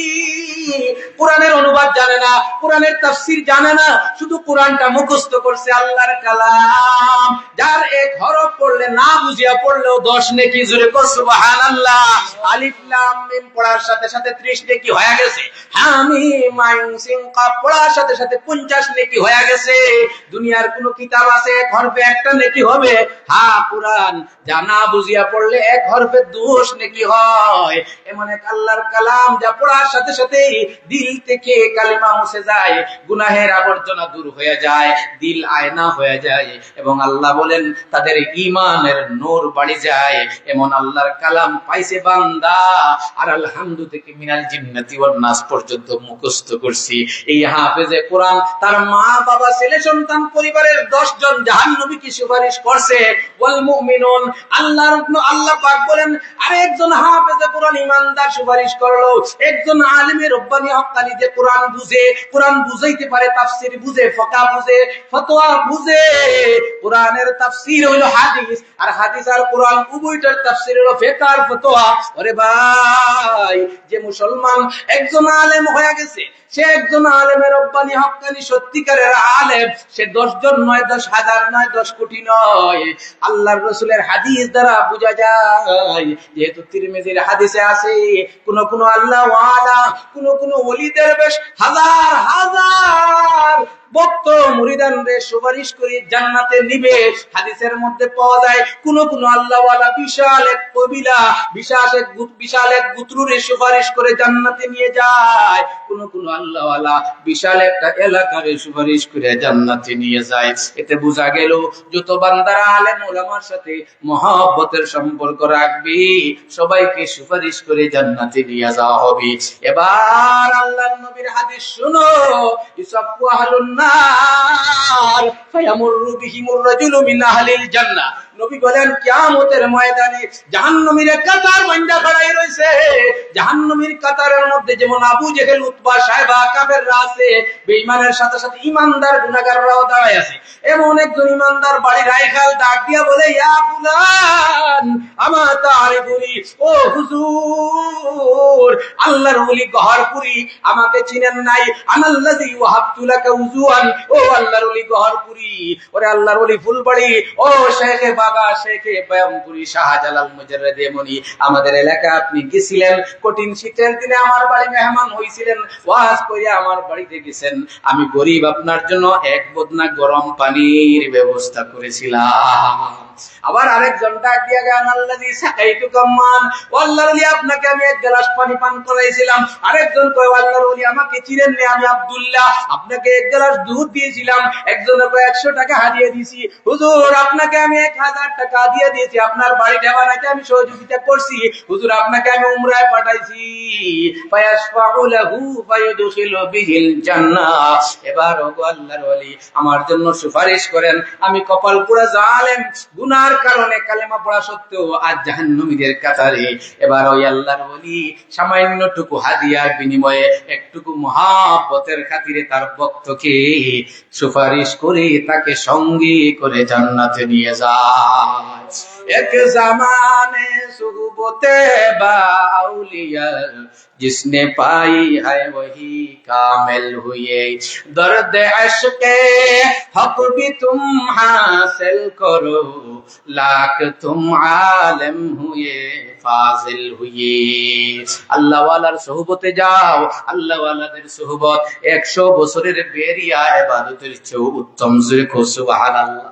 কোরআনের অনুবাদ জানে না, কোরআনের তাফসীর জানে না, শুধু কোরআনটা মুখস্থ করছে, আল্লাহর কালাম, যার এক হরফ পড়লে না বুঝিয়া পড়লেও 10 নেকি। জোরে কর সুবহানাল্লাহ। আলিফ লাম মিম পড়ার সাথে সাথে 30 নেকি হয়ে গেছে, হামিম আইন সিন কাফ পড়ার সাথে সাথে 50 নেকি হয়ে গেছে। দুনিয়ার কোন কিতাব আছে এক হরফে একটা নেকি হবে? হ্যাঁ, কোরআন যা না বুঝিয়া পড়লে এক হরফে 2 নেকি হয়। এমন এক আল্লাহর কালাম যা পড়ার সাথে সাথে দিল থেকে কালিমা মুছে যায়, গুনাহের আবর্জনা দূর হয়ে যায়, দিল আয়না হয়ে যায়, এবং আল্লাহ বলেন তাদের ঈমানের নূর বাড়ি যায়। এমন আল্লাহর কালাম পাইছে বান্দা। আর আলহামদু থেকে মিনাল জিন্নাতি ওয়ান নাস পর্যন্ত মুখস্থ করছি। এই হাফেজে কোরআন তার মা বাবা ছেলে সন্তান পরিবারের 10 জন জাহান্নামীকে সুপারিশ করছে। ওয়াল মুমিনুন, আল্লাহ পাক বলেন, আরে একজন হাফেজে কোরআন ঈমানদার সুপারিশ করলো, একজন আলিমে রব্বানি হক্কানি যে কোরআন বুঝে, কোরআন বুঝাইতে পারে, তাফসীর বুঝে, ফিকহ বুঝে, ফতোয়া বুঝে। কোরআনের তাফসীর হলো হাদিস, আর হাদিস আর কোরআন উভয়টার তাফসীর হলো ফিকহ আর ফতোয়া। ওরে ভাই, যে মুসলমান একজন আলেম হয়ে গেছে, সে একজন আলেমে রব্বানি হক্কানি সত্যিকারের আলেম, সে 10 জন নয়, 10,000 নয়, 10 কোটি নয়। আল্লাহর রাসূলের হাদিস দ্বারা বোঝা যায়, যেহেতু তিরমিজির হাদিসে আছে, কোন কোন আল্লাহ ওয়ালা, কোন কোন ওলিদের বেশ হাজার হাজার ভক্ত মুরিদানদের সুপারিশ করে জান্নাতে নিবে। হাদিসের মধ্যে পাওয়া যায়, কোন কোন আল্লাহওয়ালা বিশাল এক কবিলা, বিশাল এক গোত্রের সুপারিশ করে জান্নাতে নিয়ে যায়, কোন কোন আল্লাহওয়ালা বিশাল একটা এলাকার সুপারিশ করে জান্নাতে নিয়ে যায়। এতে বোঝা গেল, যত বান্দারা আলেম ওলামার সাথে মহব্বতের সম্পর্ক রাখবে, সবাইকে সুপারিশ করে জান্নাতে নিয়ে যাওয়া হবে। এবার আল্লাহর নবীর হাদিস শুনো, ইসাফু আহলুন নার ফায়ামুরু বিহিমুর রাজুলু মিন আহলিল জান্নাহ। নবী বলেন, কিয়ামতের ময়দানে জাহান্নামীর কাতার বাঁধা খড়াই রয়েছে। জাহান্নামীর কাতারের মধ্যে যেমন আবু জেহেল, উতবা, সায়বা, কাফেররা আছে, বেঈমানের সাথে সাথে ঈমানদার গুনাহগাররাও দাঁড়ায় আছে। এমন একজন ঈমানদার বাড়ি রাইখাল ডাক দিয়া বলে, ইয়া ফুলান আমা তারিফুনি, ও হুজুর, আল্লাহর ওলি গহরপুরি, আমাকে চিনেন নাই? আনাল্লাযী ওয়াহাবতু লাকা উযুয়ান, ও আল্লাহর ওলি গহরপুরি, ওরে আল্লাহর ওলি ফুলবাড়ি, ও শেখে বাগা শেখে বয়ামপুরি শাহজালাল মুজাররদে মনি আমাদের এলাকায় আপনি গেছিলেন, কঠিন শীতের দিনে আমার বাড়ি মেহমান হইছিলেন, ওয়াজ করে আমার বাড়িতে গেছেন, আমি গরিব আপনার জন্য এক বদনা গরম পানির ব্যবস্থা করেছিলাম। আবার আরেকজন ডাক দিয়া গান আল্লাযী সাকাইতুকুম মান, আল্লাহর ওলি আপনাকে আমি এক গ্লাস পানি পান করাইছিলাম। আরেকজন কয় আল্লাহর ওলি আমাকে চিনেন না, আমি আব্দুল্লাহ, আপনাকে এক গ্লাস দুধ দিয়েছিলাম। একজন কয় 100 টাকা হাদিয়া দিয়েছি। হুজুর আপনাকে আমি 1000 টাকা দিয়ে দিয়েছি, আপনার বাড়িটা বানাইতে আমি সহযোগিতা করছি। হুজুর আপনাকে আমি উমরায় পাঠাইছি। ফায়াশফাউ লাহু ফায়ুদখিলু বিহিল জান্নাহ। এবার ওগো আল্লাহর ওলি আমার জন্য সুপারিশ করেন, আমি কপাল পোড়া জালেম, গুনার কারণে কালেমা পড়া সত্ত্বেও আজ জাহান্নামীদের কাতারে। এবার ওই আল্লাহর ওলি সামান্যটুকু হাদিয়ার বিনিময়ে একটুকু মহাব্বতের খাতিরে তার ভক্তকে সুপারিশ করে তাকে সঙ্গী করে জান্নাতে নিয়ে যায়। এক জামানে সুহবতে বা আউলিয়া जिसने पाई है वही कामिल हुए, दर्द अश्के हक भी तुम हासिल करो, लाख तुम आलिम हुए फाजिल हुए। আল্লাহ ওয়ালার সোহবতে যাও, আল্লাহ ওয়ালাদের সোহবত 100 বছরের বেরিয়া ইবাদতের চেয়ে উত্তম। জোরে কও সুবহানাল্লাহ।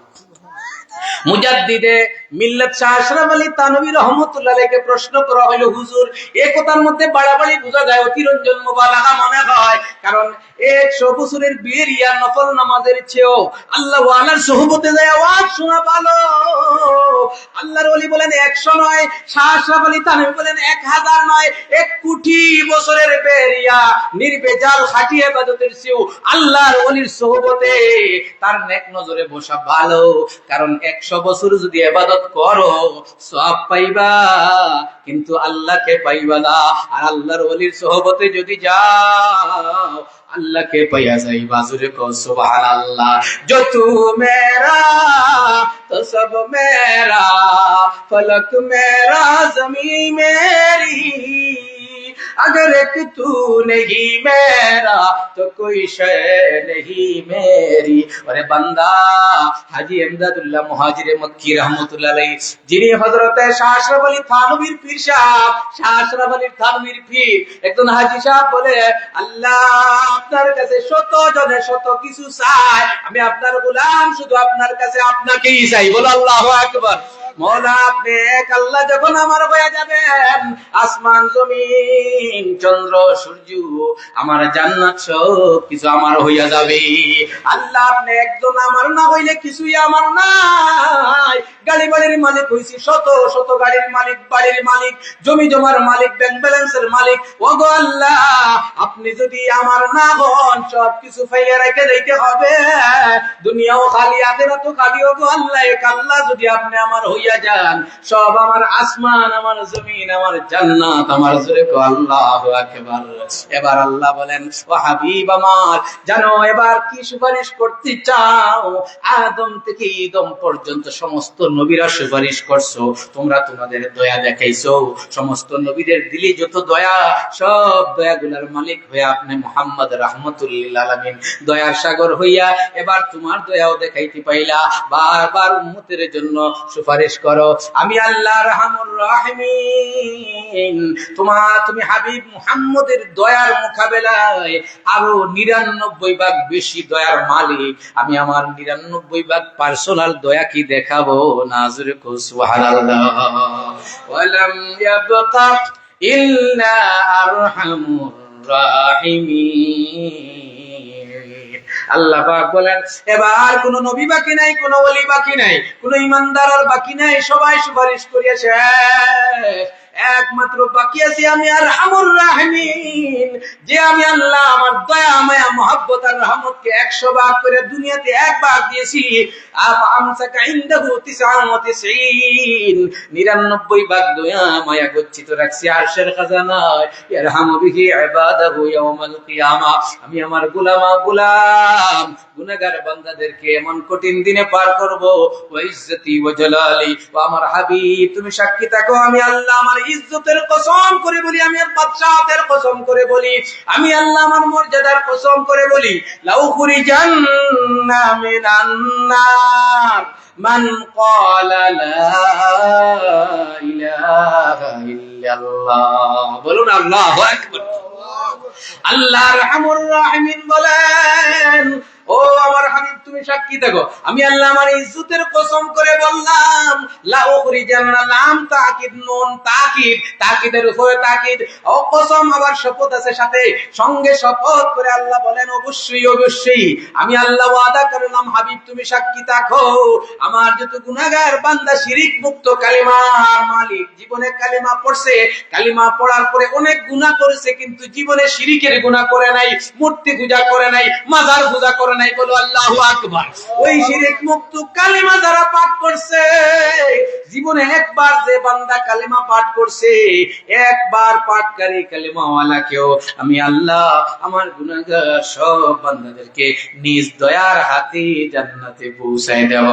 মুজাদ্দিদে মিল্লাত শাহ আশরাফ আলী থানভী রাহমাতুল্লাহ আলাইহিকে প্রশ্ন করা হলো, হুজুর এই কথার মধ্যে বাড়াবাড়ি বোঝা যায়, অতিরঞ্জন মুবালাগা মনে হয়, কারণ 100 বছরের বিয়ের ইয়া নফল নামাজের চেয়েও আল্লাহ ওয়ালার সোহবতে যায় আওয়াজ শোনা ভালো। আল্লাহর ওলি বলেন 100 নয়, শাহ আশরাফ আলী থানভী বলেন 1000 নয়, 1 কোটি বছরের বেরিয়া নির্বেজাল খাঁটি ইবাদতের চেয়েও আল্লাহর ওলির সোহবতে তার নেক নজরে বসা ভালো। কারণ 100 বছর যদি ইবাদত করো সওয়াব পাইবা, কিন্তু আল্লাহকে পাইবা না। আর আল্লাহর ওলির সোহবতে যদি যাও আল্লাহকে পাইয়া যাইবা। জোরে কও সুবহানাল্লাহ। जो तू मेरा तो सब मेरा, फलक मेरा ज़मीन मेरी, अगर एक तू नहीं मेरा तो कोई शय नहीं मेरी। अरे बंदा हाजी इमदादुल्लाह मुहाजिरे मक्की रहमतुल्लाह अलैहि, যিনি হযরতে শাহ আশরাফ আলী থানভীর পীর সাহেব, শাহ আশরাফ আলী থানভীর পীর, একজন হাজী সাহেব বলে, আল্লাহ আপনার কাছে শত জনে শত কিছু চাই, আমি আপনার গোলাম, শুধু আপনার কাছে আপনাকেই চাই। বলো আল্লাহু আকবার। মওলা আপনি এক আল্লাহ যখন আমার হয়ে যাবেন, আসমান জমিন চন্দ্র সূর্য আমার জান্নাত সব কিছু আমার হইয়া যাবে। আল্লাহ আপনি একজন আমার না হইলে কিছুই আমার নাই। গাড়ি বাড়ির মালিক হইছি, শত শত গাড়ির মালিক, বাড়ির মালিক, জমি জমার মালিক, ব্যাংক ব্যালেন্সের মালিক। ওগো আল্লাহ আপনি যদি আমার না হন সব কিছু ফাইলে রেখে দিতে হবে, দুনিয়াও খালি আখিরাতও খালি। ওগো আল্লাহ এক আল্লাহ যদি আপনি আমার হইয়া যান, সব আমার আসমান, আমার জমিন, আমার জান্নাত আমার। জোরে কও আল্লাহু আকবার। এবার আল্লাহ বলেন, ও হাবিব আমার জানো এবার কি সুপারিশ করতে চাও? আদম থেকে ঈদম পর্যন্ত সমস্ত নবীরা সুপারিশ করছো, তোমরা তোমাদের দয়া দেখাইছো। সমস্ত নবীদের দিলে যত দয়া, সব দয়াগুলার মালিক হইয়া আপনি মুহাম্মদ রাহমাতুল আলামিন, দয়ার সাগর হইয়া এবার তোমার দয়াও দেখাইতে পাইলা। বারবার উম্মতের জন্য সুপারিশ করো। আমি আল্লাহ রাহমুর রাহিমিন, তুমি হাবিব মুহাম্মদের দয়ার মোকাবেলায় আরো 99 ভাগ বেশি দয়ার মালিক। আমি আমার 99 ভাগ পার্সোনাল দয়া কি দেখাবো না? জোরে কও সুবহানাল্লাহ। ওয়ালাম ইয়াবকা ইল্লা আরহামুর রাহিমিন। আল্লাহ পাক বলেন, এবার কোন নবী বাকি নাই, কোন ওলি বাকি নাই, কোন ইমানদার আর বাকি নাই, সবাই সুপারিশ করিয়া শেষ। একমাত্র বাকি আছে আমি আরহামুর রাহিমিন, যে আমি আল্লাহ আমার দয়া মায়া মহব্বত আর রহমতকে 100 ভাগ করে দুনিয়াতে 1 ভাগ দিয়েছি। আমসাকা ইনদাহু 99 ভাগ দয়া মায়া গচ্ছিত রাখছি আরশের খাজানায়। ইয়ারহামু বিহি ইবাদাহু ইয়াউমাল কিয়ামা। আমি আমার গোলাম গুনাহগার বান্দাদেরকে এমন কঠিন দিনে পার করব। ওয়া ইজ্জতি ওয়া জালালি, ও আমার হাবিব তুমি সাক্ষী থাকো, আমি আল্লাহ আমার ইজ্জতের কসম করে বলি, আমি আর বাদশাহতের কসম করে বলি, আমি আল্লাহ আমার মর্যাদার কসম করে বলি, লাউ খুরিজান্না মিনান নার মান ক্বালা লা ইলাহা ইল্লাল্লাহ। বলুন আল্লাহু আকবার। আল্লাহ রাহমানুর রাহিমিন বলেন, ও আমার হাবিব তুমি সাক্ষী থাকো, আমি আল্লাহ আমার ইজ্জতের কসম করে বললাম, লা উখরিজান্না, লাম তাকিদ, নুন তাকিদ, তাকিদের উপরে তাকিদ, ও কসম আবার শপথ আছে সাথে, সঙ্গে শপথ করে আল্লাহ বলেন অবশ্যই অবশ্যই আমি আল্লাহ ওয়াদা করলাম হাবিব তুমি সাক্ষী থাকো, আমার যত গুনাহগার বান্দা শিরিক মুক্ত কালিমার মালিক, জীবনে কালিমা পড়ছে, কালিমা পড়ার পরে অনেক গুনাহ করেছে কিন্তু জীবনে শিরিকের গুনাহ করে নাই, মূর্তি পূজা করে নাই, মাজার পূজা করে নাই। বলো আল্লাহু আকবার। ওই শিরিক মুক্ত কালিমা যারা পাঠ করছে, জীবনে একবার যে বান্দা কালিমা পাঠ করছে, একবার পাঠকারী কালিমাওয়ালাকেও আমি আল্লাহ আমার গুনাহগার সব বান্দাদেরকে নিজ দয়ার হাতে জান্নাতে পৌঁছায় দেব।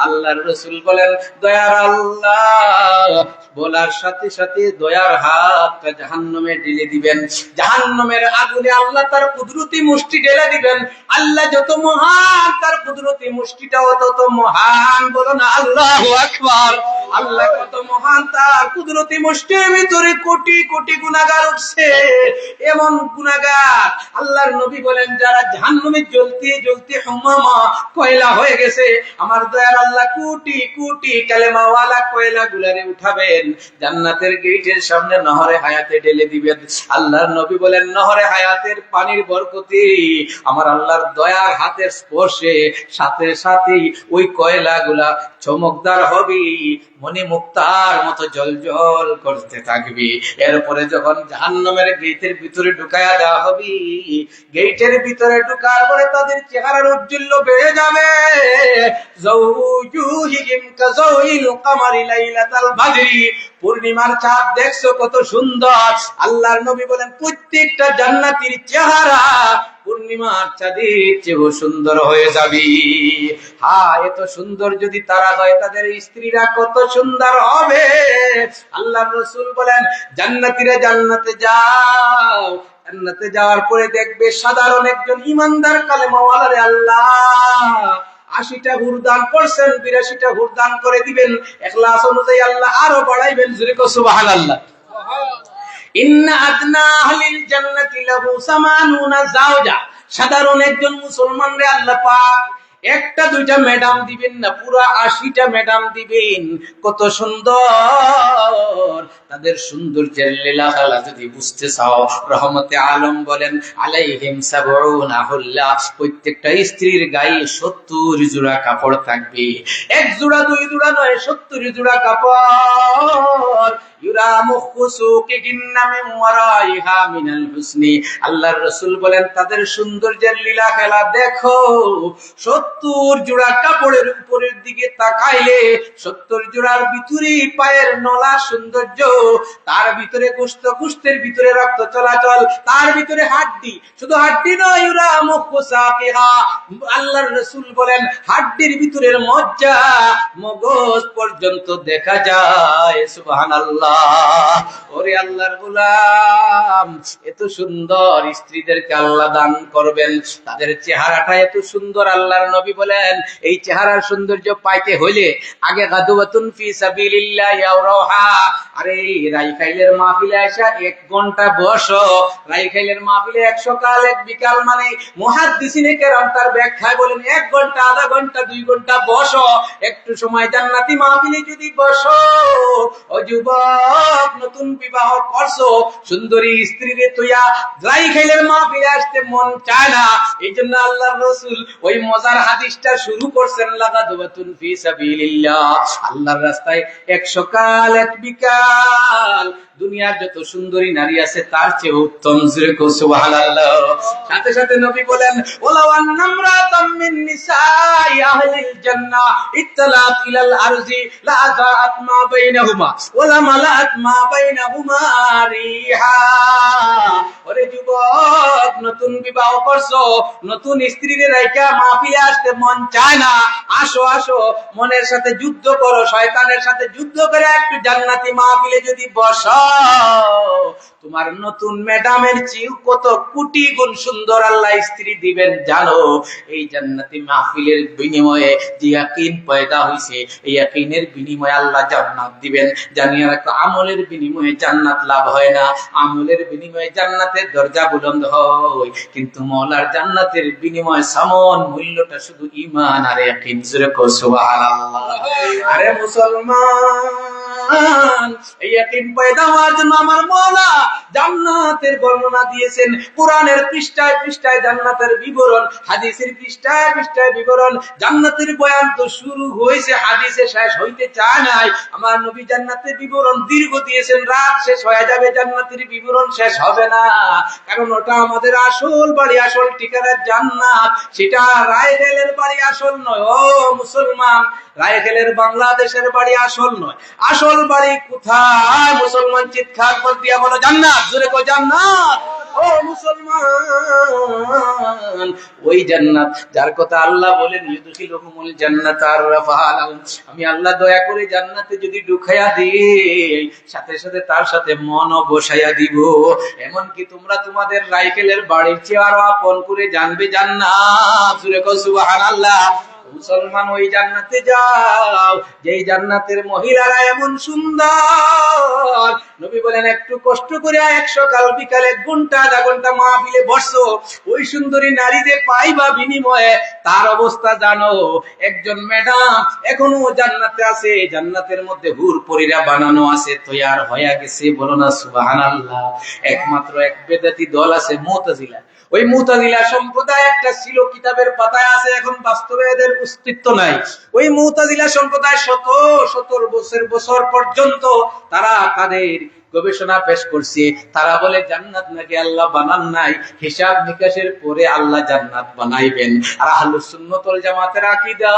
আল্লাহর রাসূল বলেন, দয়ার আল্লাহ বলার সাথে সাথে দয়ার হাত জাহান্নামে ঢেলে দিবেন, জাহান্নামের আগুনে আল্লাহ তার কুদরতি মুষ্টি ঢেলে দিবেন। আল্লাহ যত মহান তার কুদরতি মুষ্টিটাও তত মহান। বলো না আল্লাহু আকবার। আল্লাহ কত মহান, তার কুদরতি মুষ্টির ভিতরে কোটি কোটি গুনাহগার উঠছে। এমন গুনাহগার আল্লাহর নবী বলেন যারা জাহান্নামে জ্বলতে জ্বলতে হুমামা কয়লা হয়ে গেছে, আমার দয়ার আল্লাহ কোটি কোটি কালেমাওয়ালা কয়লা গুলারে উঠাবেন, জান্নাতের গেটের সামনে নহরে হায়াতে ঢেলে দিবেন। আল্লাহর নবী বলেন নহরে হায়াতের পানির বরকতে আমার আল্লাহর দয়ার হাতের স্পর্শে সাথে সাথেই ওই কয়লাগুলা চমকদার হবে, মনে মুক্তার মতো জলজল করতে থাকবে। এরপরে যখন জাহান্নামের গেটের ভিতরে ঢুকায়া দেওয়া হবে, গেটের ভিতরে ঢুকার পরে তাদের চেহারার ঔজ্জ্বল্য বেড়ে যাবে। যাওজুহিহিম কাযাইল কামারি লাইলাতাল বদরি, পূর্ণিমার চাঁদ দেখছো কত সুন্দর। আল্লাহর নবী বলেন প্রত্যেকটা জান্নাতীর চেহারা পূর্ণিমার চাঁদের চেয়েও সুন্দর হয়ে যাবে। হ্যাঁ, এত সুন্দর যদি তারা হয় তাদের স্ত্রীরা কত সুন্দর হবে। আল্লাহর রাসূল বলেন জান্নাতীরা জান্নাতে যাও, জান্নাতে যাওয়ার পরে দেখবে সাধারণ একজন ইমানদার কালেমাওয়ালারে আল্লাহ ৮০টা হুর দান করছেন, ৮২টা হুর দান করে দিবেন। ইখলাস অনুযায়ী আল্লাহ আরো বাড়াইবেন। জোরে কও সুবহানাল্লাহ। ইন্না আদনা আহলিল জান্নাতি লাহু সামানুনা জাওজা, সাধারণ একজন মুসলমান রে আল্লাহ পাক একটা দুইটা ম্যাডাম দিবেন না, পুরো ৮০টা ম্যাডাম দিবেন। কত সুন্দর তাদের সৌন্দর্যের লীলা খেলা যদি বুঝতে চাও, রহমতে আলম বলেন আলাইহিম সাবউনা হুল্লা, প্রত্যেকটা স্ত্রীর গায়ে ৭০ জোড়া কাপড় থাকবে। এক জোড়া দুই জোড়া নয়, ৭০ জোড়া কাপড়। আল্লাহর রাসূল বলেন তাদের সৌন্দর্যের লীলা খেলা দেখো। ৭০ জোড়া কাপড়ের উপরের দিকে তাকাইলে ৭০ জোড়ার ভিতরে পায়ের নলা সৌন্দর্য, তার ভিতরে গোশত, গোশতের ভিতরে রক্ত চলাচল, তার ভিতরে হাড্ডি, শুধু হাড্ডি নয়, ইউরা মুখসাকিহা, আল্লাহর রাসূল বলেন হাড্ডির ভিতরের মজ্জা মগজ পর্যন্ত দেখা যায়। সুবহানাল্লাহ। ওরে আল্লাহর গোলাম, এত সুন্দর স্ত্রীদেরকে আল্লাহ দান করবেন, তাদের চেহারাটা এত সুন্দর। আল্লাহর নবী বলেন এই চেহারার সৌন্দর্য পাইতে হইলে আগে গাদওয়াতুন ফি সাবিলিল্লাহ আও রাওহা, আরে রাইখাইলের মাহফিলে আসা ১ ঘন্টা বসো। রাইখাইলের মাহফিলে ১ সকাল ১ বিকাল, মানে মুহাদ্দিসিনে কেরাম তার ব্যাখ্যায় বলেন ১ ঘন্টা, আধা ঘন্টা, ২ ঘন্টা বসো। একটু সময় জান্নাতি মাহফিলে যদি বসো, ও যুবক নতুন বিবাহ করছো, সুন্দরী স্ত্রীরে তুইয়া রাইখাইলের মাহফিলে আসতে মন চায় না। এইজন্য আল্লাহর রাসূল ওই মজার হাদিসটা শুরু করছেন লাগাদওয়াতুন ফি সাবিলিল্লাহ, আল্লাহর রাস্তায় ১ সকাল ১ বিকাল। দুনিয়ার যত সুন্দরী নারী আছে তার চেয়ে উত্তম। জোরে কও সুবহানাল্লাহ। সাথে সাথে নবী বলেন ওয়ালাউ আন্নামরাতাম মিন নিসাই আহলিল জান্নাহ ইত্তালাত ইলাল আরজি লা আযাআত মা বাইনাহুমা ওয়ালা মালাআত মা বাইনাহুমা রিহা। ওরে যুবক, নতুন বিবাহ করছো, নতুন স্ত্রীরে রাইখা মাহফিলে আসতে মন চায় না, আসো আসো, মনের সাথে যুদ্ধ করো, শয়তানের সাথে যুদ্ধ করে একটু জান্নাতি মাহফিলে যদি বসো, তোমার নতুন ম্যাডামের চেয়েও কত কোটি গুণ সুন্দর আল্লাহ স্ত্রী দিবেন জানো। এই জান্নাতি মাহফিলের বিনিময়ে যে ইয়াকিন পয়দা হইছে, এই ইয়াকিনের বিনিময়ে আল্লাহ জান্নাত দিবেন। জানিয়ে রাখো, আমলের বিনিময়ে জান্নাত লাভ হয় না, আমলের বিনিময়ে জান্নাতের দরজা বুলন্দ হয়, কিন্তু মওলার জান্নাতের বিনিময়ে সামন মূল্যটা শুধু ঈমান আর ইয়াকিন। জোরে কও সুবহানাল্লাহ। আরে মুসলমান, এই ইয়াকিন পয়দা হওয়ার জন্য আমার মওলা জান্নাতের বর্ণনা দিয়েছেন। কোরআনের পৃষ্ঠায় পৃষ্ঠায় জান্নাতের বিবরণ, হাদিসের পৃষ্ঠায় পৃষ্ঠায় বিবরণ। জান্নাতের বয়ান তো শুরু হয়েছে, হাদিসে শেষ হইতে চায় নাই। আমার নবী জান্নাতের বিবরণ দীর্ঘ দিয়েছেন, রাত শেষ হয়ে যাবে, জান্নাতের বিবরণ শেষ হবে না। কারণ ওটা আমাদের আসল বাড়ি, আসল ঠিকানা জান্নাত। সেটা রায়গেলের বাড়ি আসল নয়। ও মুসলমান, রায়গেলের বাংলাদেশের বাড়ি আসল নয়। আসল বাড়ি কোথায়? মুসলমান চিৎকার করে দিয়া বলো জান্নাত। জোরে কও জান্নাত। ও মুসলমান, ওই জান্নাত যার কথা আল্লাহ বলেন ইউদখিলুহুমুল জান্নাত আররাফাহা লাহুম। আমি আল্লাহ দয়া করে জান্নাতে যদি ঢুকাইয়া দিই, সাথে সাথে তার সাথে মনও বসাইয়া দিব। এমন কি তোমরা তোমাদের রাইকেলের বাড়ির চেয়ে আরো আপন করে জানবে জান্নাত। জোরে কও সুবহানাল্লাহ। মুসলমান, ওই জান্নাতে যাও যেই জান্নাতের মহিলারা এমন সুন্দর। নবী বলেন, একটু কষ্ট করে 100 সকাল বিকাল 1 ঘন্টা আধা ঘন্টা মাহফিলে বসো, ওই সুন্দরী নারীদের পাইবা বিনিময়ে তার অবস্থা জানো। একজন ম্যাডাম এখনো জান্নাতে আছে, জান্নাতের মধ্যে হুর পরীরা বানানো আছে, তৈয়ার হয়ে গেছে। বলো না সুবহানাল্লাহ। একমাত্র এক বেদাতি দল আছে, মুতাজিলা। ওই মুতাজিলা সম্প্রদায় একটা ছিল, কিতাবের পাতায় আছে, এখন বাস্তবে এদের অস্তিত্ব নাই। ওই মুতাজিলা সম্প্রদায় শত শত বছর পর্যন্ত তারা তাদের গবেষণা পেশ করছে। তারা বলে জান্নাত নাকি আল্লাহ বানান নাই, হিসাব নিকাশের পরে আল্লাহ জান্নাত বানাইবেন। আর আহলুস সুন্নাত ওয়াল জামাতের আকীদা,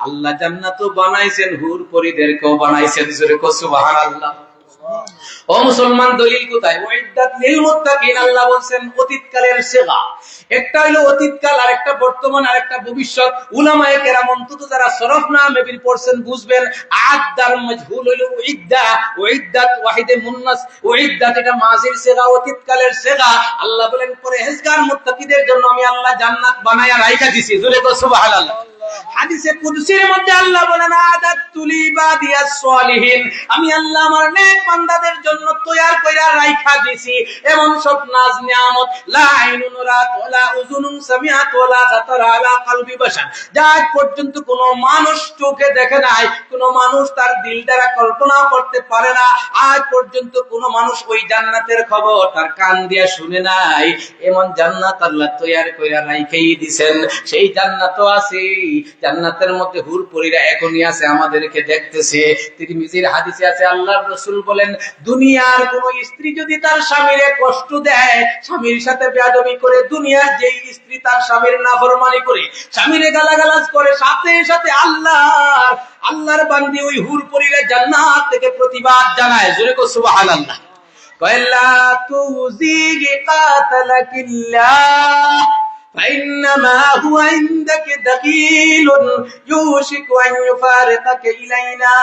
আল্লাহ জান্নাতও বানাইছেন, হুর পরীদেরকেও বানাইছেন। জোরে কও সুবহানাল্লাহ। ও মুসলমান, দলিল কোথায়? উইদ্দাত লিল মুত্তাকিন। আল্লাহ বলেন অতীতকালের সিগা। একটা হলো অতীতকাল, আর একটা বর্তমান, আর একটা ভবিষ্যৎ। উলামায়ে কেরাম অন্তত যারা সরফ না মেবিল পড়ছেন বুঝবেন, আদার মাজহুল হলো উইদ্দা, উইদ্দাত ওয়াহিদে মুন্নাস। উইদ্দাত এটা মাজির সিগা, অতীতকালের সিগা। আল্লাহ বলেন পরহেজগার মুত্তাকিদের জন্য আমি আল্লাহ জান্নাত বানায়া রাইখা দিছি। জোরে কও সুবহানাল্লাহ। হাদিসে কুদসির মধ্যে আল্লাহ বলেন, আদাতুল ইবাদিয়াস সালিহিন, আমি আল্লাহ আমার নেক বান্দাদের জন্য তৈয়ার কইরা রাইখা দিছি এমন সব নাজ নিয়ামত, লা আইনুন রাত ওয়ালা উযুনুন সামিআত ওয়ালা খাতারা আলা কলবি বাশার, যা আজ পর্যন্ত কোনো মানুষ চোখে দেখে নাই, কোনো মানুষ তার দিল দ্বারা কল্পনা করতে পারে না। আজ পর্যন্ত কোনো মানুষ ওই জান্নাতের খবর তার কান দিয়া শুনে নাই। এমন জান্নাত আল্লাহ তৈয়ার কইরা রাইখাই দিবেন। সেই জান্নাতও আছে, জান্নাতের মধ্যে হুর পরীরা এখনই আছে, আমাদেরকে দেখতেছে। তিরমিজির হাদিসে আছে, আল্লাহর রাসূল বলেন, দুনিয়ার কোন স্ত্রী যদি তার স্বামীরে কষ্ট দেয়, স্বামীর সাথে বেয়াদবি করে, দুনিয়ার যেই স্ত্রী তার স্বামীর নাফরমানি করে, স্বামীরে গালাগালাজ করে, সাথে সাথে আল্লাহর বান্দি ওই হুর পরীরা জান্নাত থেকে প্রতিবাদ জানায়। জোরে কও সুবহানাল্লাহ। কয়লা তুযিগি কাতালাকিল্লাহ فإنما هو عندك دخيل يوشك أن يفارقك إلينا।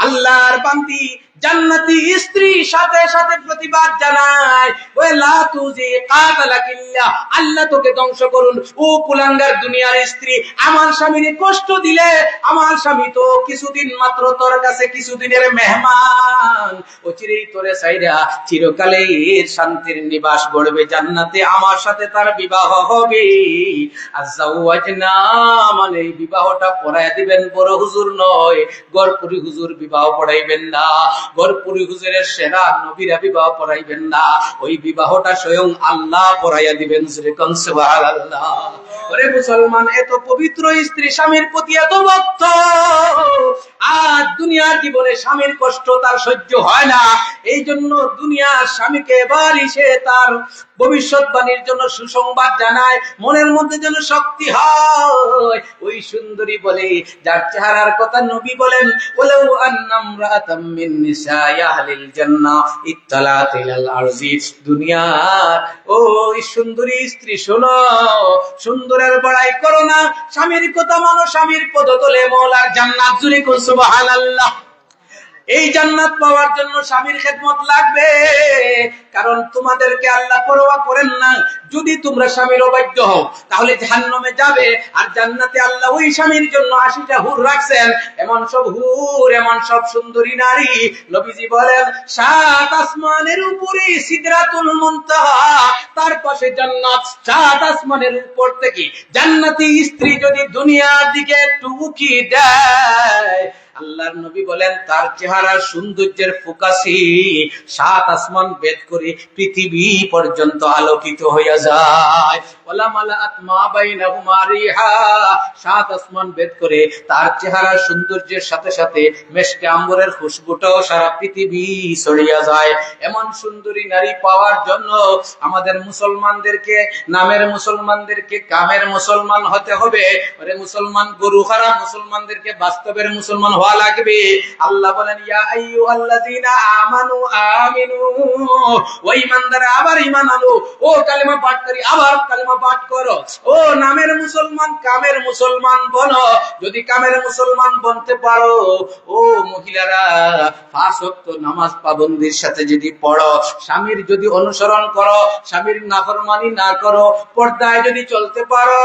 আল্লাহর বান্দি জান্নাতি স্ত্রী সাথে সাথে প্রতিবাদ জানায়, ওয়ালা তুজি কাতালাকিল্লাহ, আল্লাহ তোকে ধ্বংস করুন। ও কুলাঙ্গার দুনিয়ার স্ত্রী, আমার স্বামীকে কষ্ট দিলে, আমার স্বামী তো কিছুদিন মাত্র তোর কাছে কিছুদিনের মেহমান, অচিরেই তোরে ছাইরা চিরকালে এর শান্তির নিবাস গড়বে জান্নাতে, আমার সাথে তার বিবাহ হবে। আযাওয়াজনা মানে এই বিবাহটা পড়ায় দিবেন বড় হুজুর নয়, গড়পুরি হুজুর বিবাহ পড়াইবেন না, গড়পুরি হুজুরের সেরা নবীরা বিবাহ পড়াইবেন না, ওই বিবাহটা স্বয়ং আল্লাহ পড়াইয়া দিবেন। সুবহানাল্লাহ। ওরে মুসলমান, এত পবিত্র স্ত্রী স্বামীর প্রতি এত ভক্ত, আর দুনিয়ার জীবনে স্বামীর কষ্ট তার সহ্য হয় না, এই জন্য দুনিয়ার স্বামীকে এবারই সে তার ভবিষ্যৎবাণীর জন্য সুসংবাদ জানায়, মনের মধ্যে যেন শক্তি হয়। ওই সুন্দরী বলে, যার চেহারার কথা নবী বলেন, ওয়ালাউ আন্নামরাতাম মিন নিসাই আহলিল জান্নাহ ইত্তালাত ইলাল আরজি। দুনিয়ার ওই সুন্দরী স্ত্রী শোনো, সুন্দরের বড়াই করো না, স্বামীর কথা মানো, স্বামীর পদতলে মওলার জান্নাত। জুরি কো সুবহানাল্লাহ। এই জান্নাত পাওয়ার জন্য স্বামীর খেদমত লাগবে, কারণ তোমাদেরকে আল্লাহ পরোয়া করেন না। যদি তোমরা স্বামীর অবাধ্য হও তাহলে জাহান্নামে যাবে, আর জান্নাতে আল্লাহ ওই স্বামীর জন্য 80টা হুর রাখছেন। এমন সব হুর, এমন সব সুন্দরী নারী, নবীজি বলেন 7 আসমানের উপরে সিদরাতুল মুনতাহা, তার পাশে জান্নাত। 7 আসমানের উপর থেকে জান্নাতি স্ত্রী যদি দুনিয়ার দিকে একটু উকি দেয়, আল্লাহর নবী বলেন তার চেহারার সৌন্দর্যের ফোকাসে 7 আসমান ভেদ করে পৃথিবী পর্যন্ত আলোকিত হইয়া যায়। ওয়ালা মালাআত মা বাইনাহুমা রিহা, 7 আসমান ভেদ করে তার চেহারার সৌন্দর্যের সাথে সাথে মেশকে আম্বরের খুশবুটাও সারা পৃথিবী ছড়িয়ে যায়। এমন সুন্দরী নারী পাওয়ার জন্য আমাদের মুসলমানদেরকে, নামের মুসলমানদেরকে কামের মুসলমান হতে হবে। আরে মুসলমান গরু হারা মুসলমানদেরকে বাস্তবের মুসলমান হওয়া লাগবে। আল্লাহ বলেন ইয়া আইয়ুহাল্লাযীনা আমানু আমিনু, ও ঈমানদার আবার ঈমান আনো, ও কালেমা পাঠকারী আবার কালেমা পাঠ করো, ও নামের মুসলমান কামের মুসলমান বনো। যদি কামের মুসলমান বনতে পারো, ও মহিলারা 5 ওয়াক্ত নামাজ পাবন্দির সাথে যদি পড়ো, স্বামীর যদি অনুসরণ করো, স্বামীর নাফরমানি না করো, পর্দায় যদি চলতে পারো,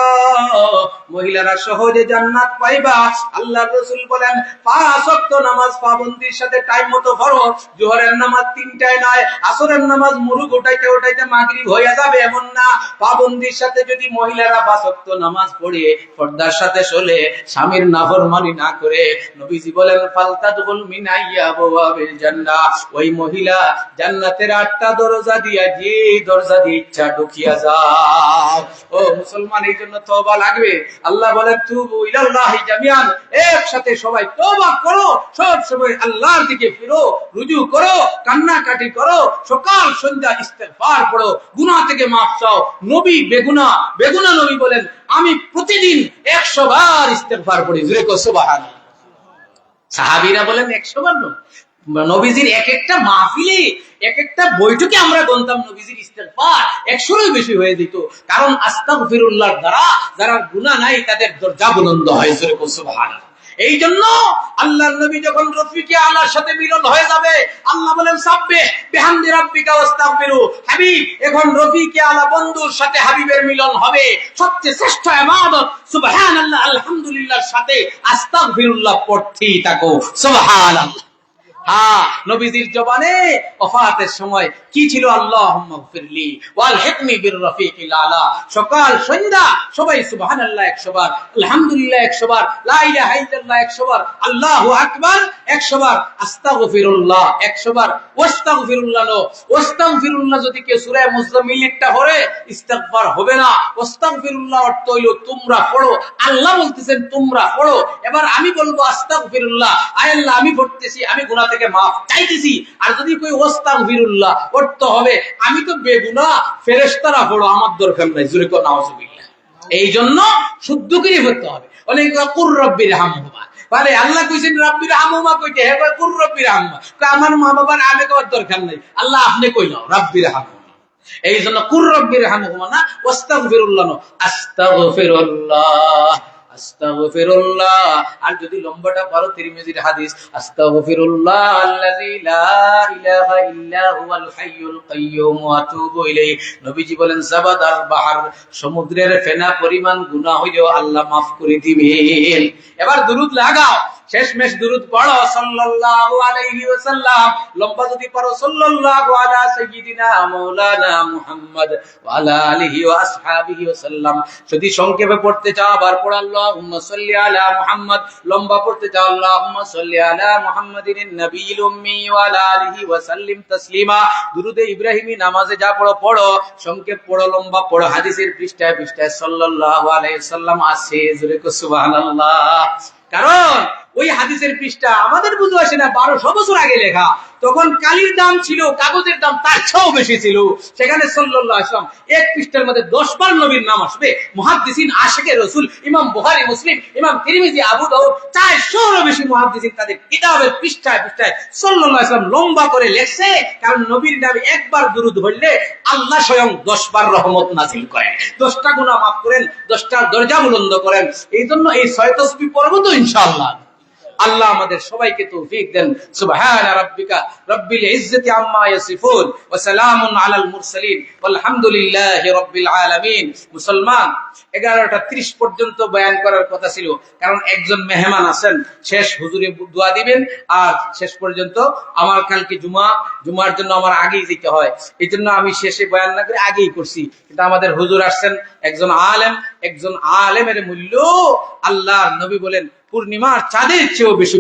মহিলারা সহজে জান্নাত পাইবা। আল্লাহর রাসূল বলেন 5 ওয়াক্ত নামাজ পাবন্দির সাথে টাইম মতো পড়ো। জোহরের নামাজ 3টায় নয়, আসরের নামাজ মুরুগ উঠাইতে উঠাইতে মাগরিব হয়ে যাবে এমন না। পাবন্দির সাথে যদি মহিলারা 5 ওয়াক্ত নামাজ পড়ে পর্দার সাথে চলে, স্বামীর নাফরমানি না করে, নবীজি বলেন ফালতাদুল মিন আইয়াবিল জান্নাহ, ওই মহিলা জান্নাতের 8টা দরজা দিয়া যে দরজা দিয়ে ইচ্ছা ঢুকিয়া যায়। ও মুসলমান, এই জন্য তওবা লাগবে। আল্লাহ বলেন তুবু ইলাল্লাহি জামিআন, একসাথে সবাই তওবা করো, সব সময় আল্লাহর দিকে ফিরো, রুজু করো, কান্নাকাটি করো, সকাল সন্ধ্যা ইস্তেগফার পড়ো, গুনাহ থেকে মাফ চাও। নবী বেগুনাহ, বেগুনাহ নবী বলেন আমি প্রতিদিন 100 বার ইস্তেগফার পড়ি। জোরে কও সুবহানাল্লাহ। সাহাবীরা বলেন 100 বার নয়, নবীজির এক একটা মাহফিলে, এক একটা বৈঠকে আমরা গন্তাম নবীজির ইস্তেগফার 100-এর বেশি হয়ে যেত। কারণ আস্তাগফিরুল্লাহর দ্বারা যারা গুনাহ নাই তাদের দরজা বুলন্দ হয়। জোরে কও সুবহানাল্লাহ। এই জন্য আল্লাহর নবী যখন রফিকে আলার সাথে মিলন হয়ে যাবে, আল্লাহ বলেন সাব্বিহ বিহামদি রাব্বিকা ওয়াস্তাগফিরু। হাবিব, এখন রফিকে আলা বন্ধুর সাথে হাবিবের মিলন হবে। সবচেয়ে শ্রেষ্ঠ ইবাদত সুবহানাল্লাহ আলহামদুলিল্লাহর সাথে আস্তাগফিরুল্লাহ পড়তেই থাকো। সুবহানাল্লাহ। নবীজির জবানে ওফাতের সময় কি ছিল? আল্লাহুম্মা গফিরলি ওয়াল হিকনি বির রফিকিল আলা। সকাল সন্ধ্যা সবাই সুবহানাল্লাহ 100 বার, আলহামদুলিল্লাহ 100 বার, লা ইলাহা ইল্লাল্লাহ 100 বার, আল্লাহু আকবার 100 বার, আস্তাগফিরুল্লাহ 100 বার, ওয়াস্তাগফিরুল্লাহ। ওয়াস্তাগফিরুল্লাহ যদি কেউ সূরা মুজাম্মিলটা পড়ে ইস্তিগফার হবে না। ওয়াস্তাগফিরুল্লাহ অর্থ হইল তোমরা পড়ো, আল্লাহ বলতেছেন তোমরা পড়ো। এবার আমি বলবো আস্তাগফিরুল্লাহ, আয় আল্লাহ আমি পড়তেছি, আমি গুনাহ থেকে মাফ চাইতেছি। আর যদি কই ওয়াস্তাগফিরুল্লাহ অর্থ হবে আমি তো বেগুনাহ, ফেরেশতারা পড়ো, আমার দরকার নাই। জোরে কও নাউযুবিল্লাহ। এই জন্য শুদ্ধ করে পড়তে হবে। অনেক কুর রব্বির হামহুমা, মানে আল্লাহ কইছেন রব্বির হামহুমা কইতে, হে কুর রব্বির হামহুমা, আমার মা বাবার আমি কওয়ার দরকার নাই, আল্লাহ আপনি কইলাও রব্বির হামহুমা। এই জন্য কুর রব্বির হামহুমা না, ওয়াস্তাগফিরুল্লাহ না, আস্তাগফিরুল্লাহ আস্তাগফিরুল্লাহ। আর যদি লম্বাটা পারো তিরমিজির হাদিস, আস্তাগফিরুল্লাহ আল্লাযী লা ইলাহা ইল্লা হুয়াল হাইয়ুল কাইয়্যুম ওয়া আতুবু ইলাইহি। নবীজি বলেন জাবাদাল বাহর, সমুদ্রের ফেনা পরিমাণ গুনাহ হইলেও আল্লাহ মাফ করে দিবেন। এবার দুরূদ লাগাও, শেষমেশ দুরূদ পড়ো সাল্লাল্লাহু আলাইহি ওয়াসাল্লাম। লম্বা যদি পড়ো সাল্লাল্লাহু আলা সাইয়্যিদিনা মাওলানা মুহাম্মদ ওয়া আলা আলিহি ওয়া আসহাবিহি ওয়াসাল্লাম। যদি সংক্ষেপে পড়তে চাও আবার পড়ো আল্লাহুম্মা সাল্লি আলা মুহাম্মদ, লম্বা পড়তে চাও আল্লাহুম্মা সাল্লি আলা মুহাম্মাদিন নবিয়্যিল উম্মি ওয়া আলা আলিহি ওয়া সাল্লিম তাসলিমা। দুরূদে ইব্রাহিমী নামাজে যা পড়ো পড়ো, সংক্ষেপ পড়ো, লম্বা পড়ো, হাদিসের পৃষ্ঠায় পৃষ্ঠায় সাল্লাল্লাহু আলাইহি ওয়াসাল্লাম আছে। জোরে কও সুবহানাল্লাহ। কারণ ওই হাদিসের পৃষ্ঠা আমাদের বুঝতে আসে না, 1200 বছর আগে লেখা। তখন কালির দাম ছিল, কাগজের দাম তার চেয়েও বেশি ছিল। সেখানে সাল্লাল্লাহু আলাইহি ওয়াসাল্লাম এক পৃষ্ঠার মধ্যে 10 বার নবীর নাম আসবে। মুহাদ্দিসিন, আশিকে রাসূল, ইমাম বুখারী, মুসলিম, ইমাম তিরমিজি, আবু দাউদ, 400-এরও বেশি মুহাদ্দিসিন তাদের কিতাবের পৃষ্ঠায় পৃষ্ঠায় সাল্লাল্লাহু আলাইহি ওয়াসাল্লাম লম্বা করে লেখছে। কারণ নবীর নামে একবার দুরূদ পড়লে আল্লাহ স্বয়ং 10 বার রহমত নাযিল করেন, 10টা গুনাহ মাফ করেন, 10টার দরজা বুলন্দ করেন। এই জন্য এই 6 তাসবিহ পড়ব তো ইনশাআল্লাহ। আল্লাহ আমাদের সবাইকে তৌফিক দেন। সুবহান রাব্বিকা রব্বিল ইজ্জাতি আম্মা ইয়াসিফুন ওয়া সালামুন আলাল মুরসালিন ওয়ালহামদুলিল্লাহি রাব্বিল আলামিন। মুসলমান, 11:30 পর্যন্ত বয়ান করার কথা ছিল, কারণ একজন মেহমান আছেন, শেষ হুজুরে দোয়া দিবেন, আর শেষ পর্যন্ত আমার কালকে জুমার জন্য আমার আগেই যেতে হয়, এই জন্য আমি শেষে বয়ান না করে আগেই করছি। কিন্তু আমাদের হুজুর আসছেন, একজন আলেমের মূল্য আল্লাহর নবী বলেন পূর্ণিমার চাঁদের চেয়েও বেশি।